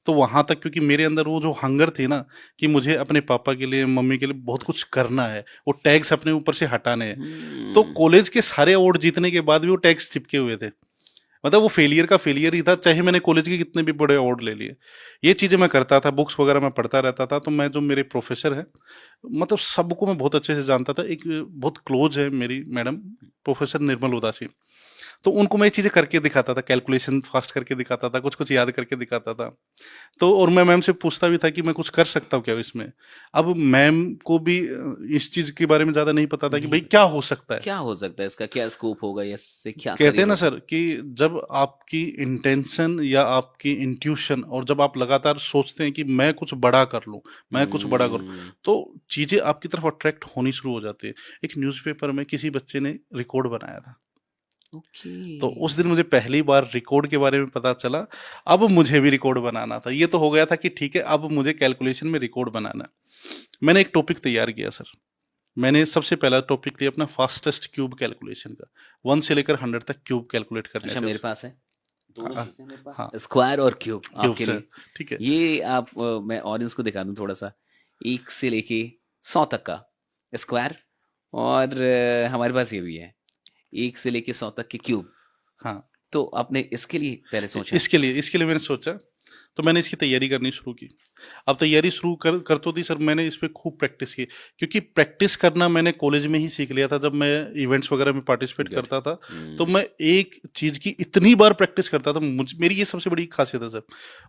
तो वहाँ तक, क्योंकि मेरे अंदर वो जो हंगर थी ना कि मुझे अपने पापा के लिए, मम्मी के लिए बहुत कुछ करना है, वो टैग्स अपने ऊपर से हटाने हैं। तो कॉलेज के सारे अवार्ड जीतने के बाद भी वो टैग्स चिपके हुए थे। मतलब वो फेलियर का फेलियर ही था, चाहे मैंने कॉलेज के कितने भी बड़े अवार्ड ले लिए। ये चीज़ें मैं करता था, बुक्स वगैरह मैं पढ़ता रहता था। तो मैं, जो मेरे प्रोफेसर है, मतलब सबको मैं बहुत अच्छे से जानता था। एक बहुत क्लोज है मेरी मैडम, प्रोफेसर निर्मल उदासी। तो उनको मैं ये चीज़ें करके दिखाता था, कैलकुलेशन फास्ट करके दिखाता था, कुछ कुछ याद करके दिखाता था। तो और मैं मैम से पूछता भी था कि मैं कुछ कर सकता हूँ क्या इसमें। अब मैम को भी इस चीज़ के बारे में ज़्यादा नहीं पता था कि भाई नहीं, क्या हो सकता है। क्या हो सकता है, इसका क्या स्कोप होगा या इससे क्या कहते हैं करियर ना हो सर सकता कि जब आपकी इंटेंशन या आपकी इंट्यूशन, और जब आप लगातार सोचते हैं कि मैं कुछ बड़ा कर लूं, है? मैं कुछ बड़ा करूं, तो चीजें आपकी तरफ अट्रैक्ट होनी शुरू हो जाती है। एक न्यूज़पेपर में किसी बच्चे ने रिकॉर्ड बनाया था, ओके। तो उस दिन मुझे पहली बार रिकॉर्ड के बारे में पता चला। अब मुझे भी रिकॉर्ड बनाना था। ये तो हो गया था कि ठीक है, अब मुझे कैलकुलेशन में रिकॉर्ड बनाना है। मैंने एक टॉपिक तैयार किया सर। मैंने सबसे पहला टॉपिक लिया अपना फास्टेस्ट क्यूब कैलकुलेशन का। 1 से लेकर 100 तक क्यूब कैलकुलेट करने अच्छा, थे मेरे उस। पास है दोनों हाँ चीजें मेरे पास, हाँ, स्क्वायर और क्यूब क्यूब आपके से, लिए। ठीक है। ये आप मैं ऑडियंस को दिखा दूं थोड़ा सा। 1 से लेके 100 तक का स्क्वायर, और हमारे पास ये भी है 1 से लेके 100 तक के क्यूब। हाँ, तो आपने इसके लिए पहले सोचा? इसके लिए मैंने सोचा, तो मैंने इसकी तैयारी करनी शुरू की। अब तैयारी शुरू कर तो दी सर, मैंने इस पे खूब प्रैक्टिस की, क्योंकि प्रैक्टिस करना मैंने कॉलेज में ही सीख लिया था। जब मैं इवेंट्स वगैरह में पार्टिसिपेट गुड। करता था, तो मैं एक चीज की इतनी बार प्रैक्टिस करता था। मेरी ये सबसे बड़ी खासियत है सर,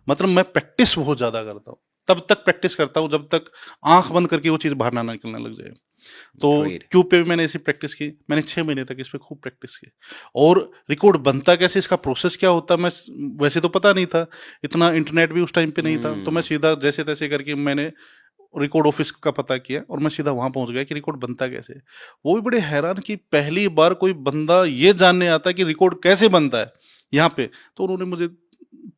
मतलब मैं प्रैक्टिस बहुत ज्यादा करता हूँ। तब तक प्रैक्टिस करता हूँ जब तक आंख बंद करके वो चीज बाहर ना निकलने लग जाए। तो ग्रेट। क्यूब पे भी मैंने ऐसी प्रैक्टिस की। मैंने 6 महीने तक इस पे खूब प्रैक्टिस की। और रिकॉर्ड बनता कैसे, इसका प्रोसेस क्या होता, मैं वैसे तो पता नहीं था, इतना इंटरनेट भी उस टाइम पे नहीं था। तो मैं सीधा जैसे तैसे करके मैंने रिकॉर्ड ऑफिस का पता किया, और मैं सीधा वहां पहुंच गया कि रिकॉर्ड बनता कैसे। वो भी बड़े हैरान कि पहली बार कोई बंदा ये जानने आता है कि रिकॉर्ड कैसे बनता है यहाँ पे। तो उन्होंने मुझे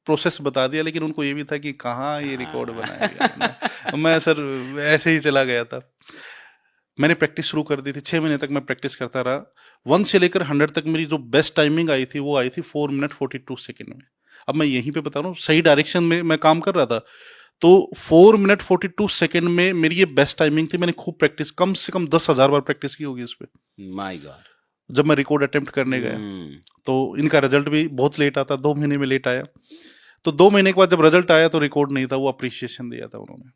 प्रोसेस बता दिया, लेकिन उनको ये भी था कि कहाँ ये रिकॉर्ड बनाएगा आपने। मैं सर ऐसे ही चला गया था। मैंने प्रैक्टिस शुरू कर दी थी। 6 महीने तक मैं प्रैक्टिस करता रहा। 1 से लेकर 100 तक मेरी जो बेस्ट टाइमिंग आई थी, वो आई थी 4 मिनट 42 सेकेंड में। अब मैं यहीं पे बता रहा हूँ, सही डायरेक्शन में मैं काम कर रहा था। तो 4 मिनट 42 सेकेंड में मेरी ये बेस्ट टाइमिंग थी। मैंने खूब प्रैक्टिस, कम से कम 10,000 बार प्रैक्टिस की होगी इस पे, माय गॉड। जब मैं रिकॉर्ड अटेम्प्ट करने गया। तो इनका रिजल्ट भी बहुत लेट आता, 2 महीने में लेट आया। तो 2 महीने के बाद जब रिजल्ट आया, तो रिकॉर्ड नहीं था, वो अप्रिसिएशन दिया था उन्होंने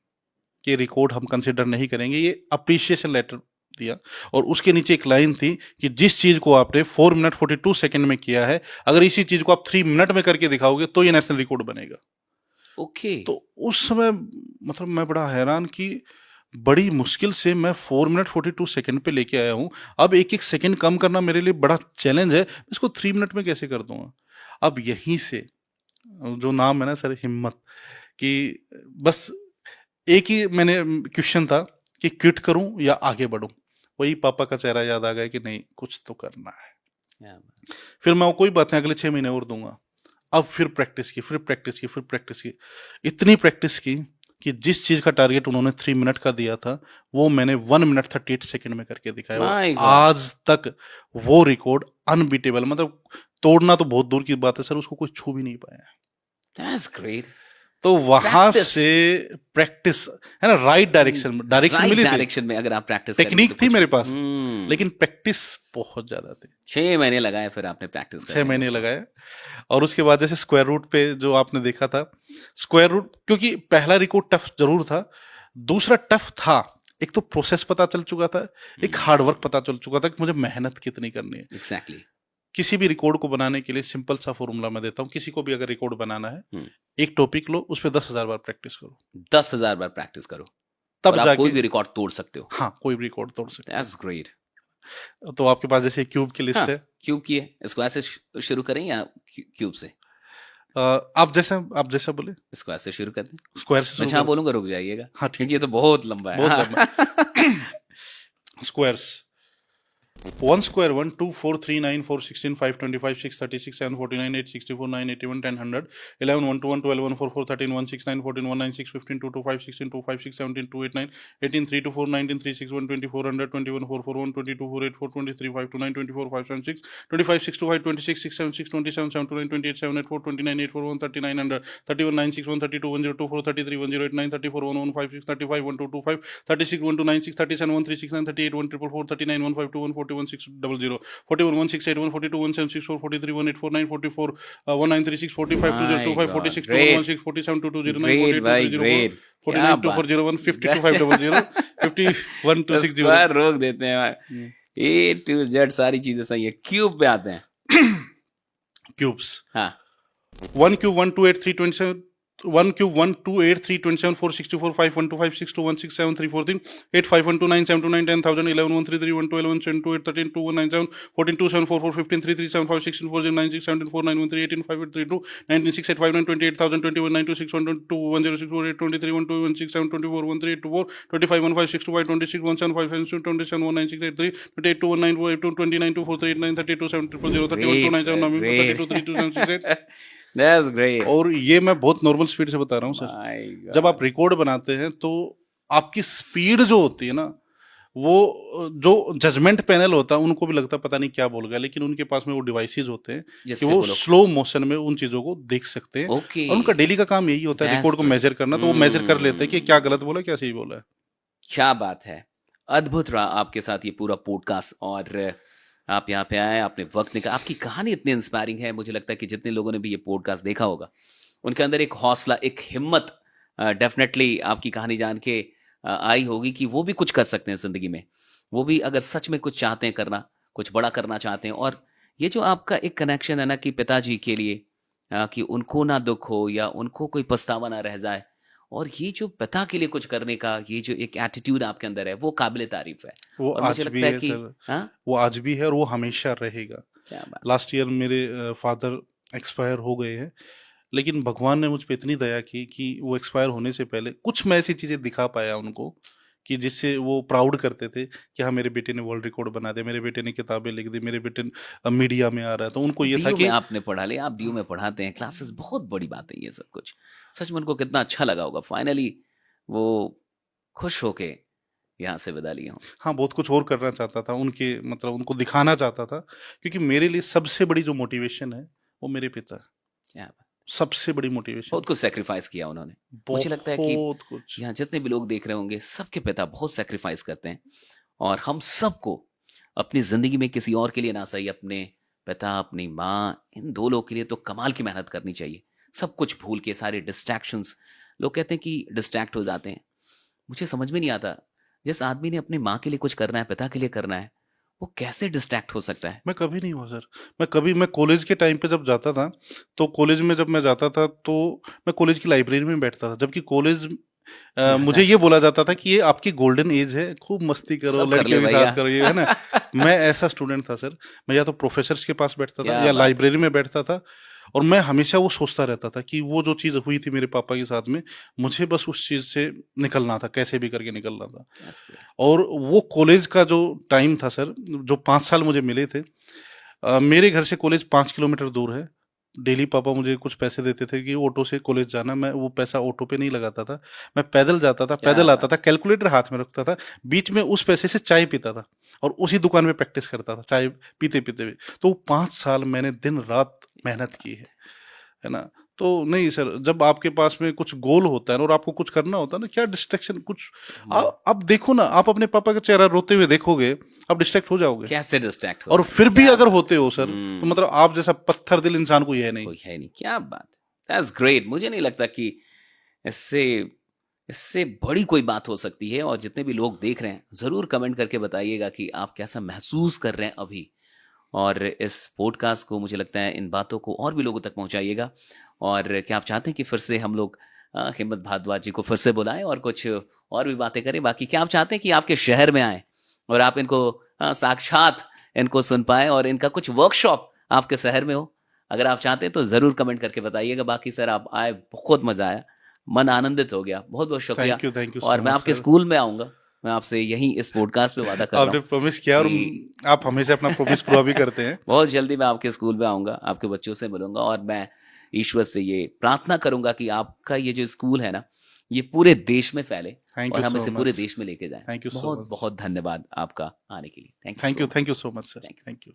कि रिकॉर्ड हम कंसिडर नहीं करेंगे, ये अप्रिसिएशन लेटर दिया। और उसके नीचे एक लाइन थी कि जिस चीज को आपने 4 मिनट 42 सेकंड में किया है, अगर इसी चीज को आप 3 मिनट में करके दिखाओगे तो ये नेशनल रिकॉर्ड बनेगा। ओके। तो उस समय मतलब मैं बड़ा हैरान कि बड़ी मुश्किल से मैं 4 मिनट 42 सेकंड पे लेके आया हूं। अब एक एक सेकंड कम करना मेरे लिए बड़ा चैलेंज है, इसको 3 मिनट में कैसे कर दूंगा। अब यहीं से जो नाम है ना सर, हिम्मत, कि बस एक ही मैंने क्वेश्चन था कि क्विट करूं या आगे बढ़ूं। वही पापा का चेहरा याद आ गया कि नहीं, कुछ तो करना है। फिर मैं कोई बात नहीं, अगले 6 महीने और दूंगा। अब फिर प्रैक्टिस की, फिर प्रैक्टिस की, फिर प्रैक्टिस की। इतनी प्रैक्टिस की कि जिस चीज का टारगेट उन्होंने 3 मिनट का दिया था, वो मैंने 1 मिनट 38 सेकंड में करके दिखाया। और माय गॉड। आज तक वो रिकॉर्ड अनबीटेबल, मतलब तोड़ना तो बहुत दूर की बात है सर, उसको कोई छू भी नहीं पाया। That's great. तो वहां प्रैक्टिस, से प्रैक्टिस है ना, राइट डायरेक्शन डायरेक्शन राइट मिली थी। डायरेक्शन में अगर आप प्रैक्टिस करेंगे टेक्निक तो थी कुछ मेरे भी। पास, लेकिन प्रैक्टिस बहुत ज्यादा थी। 6 महीने लगाए फिर आपने प्रैक्टिस 6 करने में महीने उसको। लगाए। और उसके बाद जैसे स्क्वायर रूट पे जो आपने देखा था, स्क्वायर रूट, क्योंकि पहला रिकॉर्ड टफ जरूर था, दूसरा टफ था। एक तो प्रोसेस पता चल चुका था, एक हार्डवर्क पता चल चुका था कि मुझे मेहनत कितनी करनी है। एग्जैक्टली। किसी भी रिकॉर्ड को बनाने के लिए सिंपल सा फॉर्मूला मैं देता हूँ। किसी को भी अगर रिकॉर्ड बनाना है, एक टॉपिक लो, उस पर 10,000 बार प्रैक्टिस करो। 10,000 बार प्रैक्टिस करो तब और आप जाके कोई भी रिकॉर्ड तोड़ सकते हो। हाँ, कोई भी रिकॉर्ड तोड़ सकते दैट्स ग्रेट। हो। तो आपके पास जैसे क्यूब की लिस्ट हाँ, है। क्यूब की है, स्क्वायर से शुरू करें या क्यूब से? आप जैसा बोले। स्क्वायर से शुरू करते हैं। स्क्वायर से मैं शुरू जहाँ कर। बोलूंगा रुक जाइएगा, हाँ ठीक क्योंकि ये है, तो बहुत लंबा है। बहुत हाँ। लंबा है। Squares. 1 square 1 2 4 3 9 4 16 5 25 6 36 7 49 8 64 9 81 10 100 11 1 2 1 12 1 4 4 13 1 6 9 14 1 9 6 15 2 2 5 16 2 5 6 17 2 8 9 18 3 2 4 19 3 6 1 24 100 21 4 4 1 22 4 8 4 23 5 2 9 24 5 7 6 25 6 2 5 26 6 7 6 27 7 2 9 28 7 8 4 29 8 4 1 39 100 31 9 6 1 32 1 0 2 4 33 1 0 8 9 34 1 1 5 6 35 1 2 2 5 36 1 2 9 6 37 1 3 6 9 38 1 4 4 39 1 5 2 1 41 6 00 41 1 6 8 1 42 1 7 6 4 43 1 8 4 9 44 1 9 3 6 45 2 0 2 5 46 2 1 6 47 2 2 0 9 ग्रेट 48 2 भाई 3 0 4 ग्रेट, क्या 49 2 बात। 4 0 1 50 2 5 0 0 51 2 6 0 स्क्वायर रोक देते हैं भाई, ए टू जेड सारी चीजें सही है। क्यूब पे आते हैं। cubes हाँ 1 cube 1 2 8 3 27 1 cube 1 2 8 3 27 4 64 5 1 2 5 6 2 1 6 7 3 4 3 8 5 1 2 9 7 2 9 10 1000 11 1 3 3 1 2 11 7 2 8 13 2 1 9 7 14 2 7 4 4 15 3 3 7 5 16 4 0 9 6 17 4 9 1 3 18 5 8 3 2 19 6 8 5 9 28,000 21 9 2 6 1 2 1 0 6 4 8 23 1 2 1 6 7 24 1 3 8 2 4 25 1 5 6 2 5 26 1 7 5 7 27 1 9 6 8 3 28 2 1 9 2 8 2 29 2 4 3 8 9 32 7 0 0 31 2 9 7 9 32 3 2 7 6 8 दैट्स ग्रेट। और ये मैं बहुत नॉर्मल स्पीड से बता रहा हूँ सर। माय जब आप रिकॉर्ड बनाते हैं तो आपकी स्पीड जो होती है ना, वो जो जजमेंट पैनल होता है उनको भी लगता है पता नहीं क्या बोल गया, लेकिन उनके पास में वो डिवाइसेस होते हैं कि जिससे वो वो लोग स्लो मोशन में उन चीजों को देख सकते हैं। ओके और उनका डेली का काम यही होता है That's रिकॉर्ड को great. मेजर करना, तो वो मेजर कर लेते हैं कि क्या गलत बोला क्या सही बोला है। क्या बात है, अद्भुत रहा आपके साथ ये पूरा पॉडकास्ट। और आप यहाँ पे आए, आपने वक्त निकाला, आपकी कहानी इतनी इंस्पायरिंग है। मुझे लगता है कि जितने लोगों ने भी ये पॉडकास्ट देखा होगा उनके अंदर एक हौसला, एक हिम्मत डेफिनेटली आपकी कहानी जान के आई होगी कि वो भी कुछ कर सकते हैं जिंदगी में। वो भी अगर सच में कुछ चाहते हैं करना, कुछ बड़ा करना चाहते हैं। और ये जो आपका एक कनेक्शन है ना कि पिताजी के लिए कि उनको ना दुख हो या उनको कोई पछतावा ना रह जाए, और ये जो पिता के लिए कुछ करने का ये जो एक एटीट्यूड आपके अंदर है वो काबिले तारीफ है। वो और आज मुझे भी लगता है है कि सर, हाँ, वो आज भी है और वो हमेशा रहेगा। क्या बात। लास्ट ईयर मेरे फादर एक्सपायर हो गए हैं, लेकिन भगवान ने मुझ पे इतनी दया की कि वो एक्सपायर होने से पहले कुछ मैं ऐसी चीजें दिखा पाया उनको कि जिससे वो प्राउड करते थे कि हाँ मेरे बेटे ने वर्ल्ड रिकॉर्ड बना दिया, मेरे बेटे ने किताबें लिख दी, मेरे बेटे मीडिया में आ रहा है। तो उनको ये था डीयू में कि आपने पढ़ा लिया, आप डीयू में पढ़ाते हैं क्लासेस, बहुत बड़ी बात है ये सब कुछ। सच में उनको कितना अच्छा लगा होगा, फाइनली वो खुश होके यहाँ से विदा लिए हों। हाँ बहुत कुछ और करना चाहता था, उनके मतलब उनको दिखाना चाहता था, क्योंकि मेरे लिए सबसे बड़ी जो मोटिवेशन है वो मेरे पिता है। क्या बात। सबसे बड़ी मोटिवेशन बहुत कुछ सेक्रीफाइस किया उन्होंने। मुझे लगता है कि बहुत कुछ। यहाँ जितने भी लोग देख रहे होंगे सबके पिता बहुत सेक्रीफाइस करते हैं। और हम सबको अपनी जिंदगी में किसी और के लिए ना सही, अपने पिता, अपनी माँ, इन दो लोग के लिए तो कमाल की मेहनत करनी चाहिए। सब कुछ भूल के, सारे डिस्ट्रैक्शंस, लोग कहते हैं कि डिस्ट्रैक्ट हो जाते हैं। मुझे समझ में नहीं आता, जिस आदमी ने अपनी माँ के लिए कुछ करना है, पिता के लिए करना है, वो कैसे डिस्ट्रैक्ट हो सकता है। मैं कभी नहीं हुआ सर। मैं कॉलेज के टाइम पे जब जाता था, तो कॉलेज में जब मैं जाता था तो मैं कॉलेज की लाइब्रेरी में बैठता था, जबकि कॉलेज मुझे ये बोला जाता था कि ये आपकी गोल्डन एज है, खूब मस्ती करो, सब कर ले लड़कियों के भैया। साथ करो, ये है ना। मैं ऐसा स्टूडेंट था सर, मैं या तो प्रोफेसर्स के पास बैठता था क्या या बात। लाइब्रेरी में बैठता था, और मैं हमेशा वो सोचता रहता था कि वो जो चीज़ हुई थी मेरे पापा के साथ में, मुझे बस उस चीज़ से निकलना था, कैसे भी करके निकलना था। That's great. और वो कॉलेज का जो टाइम था सर, जो 5 साल मुझे मिले थे, मेरे घर से कॉलेज 5 किलोमीटर दूर है। डेली पापा मुझे कुछ पैसे देते थे कि ऑटो से कॉलेज जाना, मैं वो पैसा ऑटो पे नहीं लगाता था, मैं पैदल जाता था, क्या पैदल आता बात। था, कैलकुलेटर हाथ में रखता था, बीच में उस पैसे से चाय पीता था और उसी दुकान में प्रैक्टिस करता था चाय पीते पीते हुए। तो 5 साल मैंने दिन रात मेहनत की है ना। तो नहीं सर, जब आपके पास में कुछ गोल होता है ना और आपको कुछ करना होता है ना, क्या डिस्ट्रैक्शन कुछ आप देखो ना, आप अपने पापा का चेहरा रोते हुए देखोगे, आप डिस्ट्रैक्ट हो जाओगे। कैसे डिस्ट्रैक्ट हो और सकते फिर हैं। भी क्या अगर बात। होते हो सर, तो मतलब आप जैसा पत्थर दिल इंसान कोई है नहीं। कोई है नहीं। क्या बात है, दैट्स ग्रेट। मुझे नहीं लगता कि इससे इससे बड़ी कोई बात हो सकती है। और जितने भी लोग देख रहे हैं ज़रूर कमेंट करके बताइएगा कि आप कैसा महसूस कर रहे हैं अभी। और इस पॉडकास्ट को, मुझे लगता है, इन बातों को और भी लोगों तक पहुंचाइएगा। और क्या आप चाहते हैं कि फिर से हम लोग हिम्मत भारद्वाज जी को फिर से बुलाएं और कुछ और भी बातें करें? बाकी क्या आप चाहते हैं कि आपके शहर में आए और आप इनको साक्षात इनको सुन पाएं और इनका कुछ वर्कशॉप आपके शहर में हो? अगर आप चाहते हैं तो ज़रूर कमेंट करके बताइएगा। बाकी सर आप आए, बहुत मज़ा आया, मन आनंदित हो गया, बहुत बहुत शुक्रिया। थैंक यू और सो मैं मच आपके सर। स्कूल में आऊँगा मैं आपसे यही इस पॉडकास्ट पे वादा कर रहा आपने हूँ प्रॉमिस किया और कि आप हमेशा अपना प्रॉमिस पूरा भी करते हैं। बहुत जल्दी मैं आपके स्कूल में आऊंगा, आपके बच्चों से मिलूंगा, और मैं ईश्वर से ये प्रार्थना करूंगा कि आपका ये जो स्कूल है ना, ये पूरे देश में फैले थैंक और यू हम सो इसे पूरे मच। देश में लेके जाएं। थैंक यू सो बहुत मच। बहुत धन्यवाद आपका आने के लिए। Thank you thank so you, much. Thank you so much sir. Thank you. Thank you.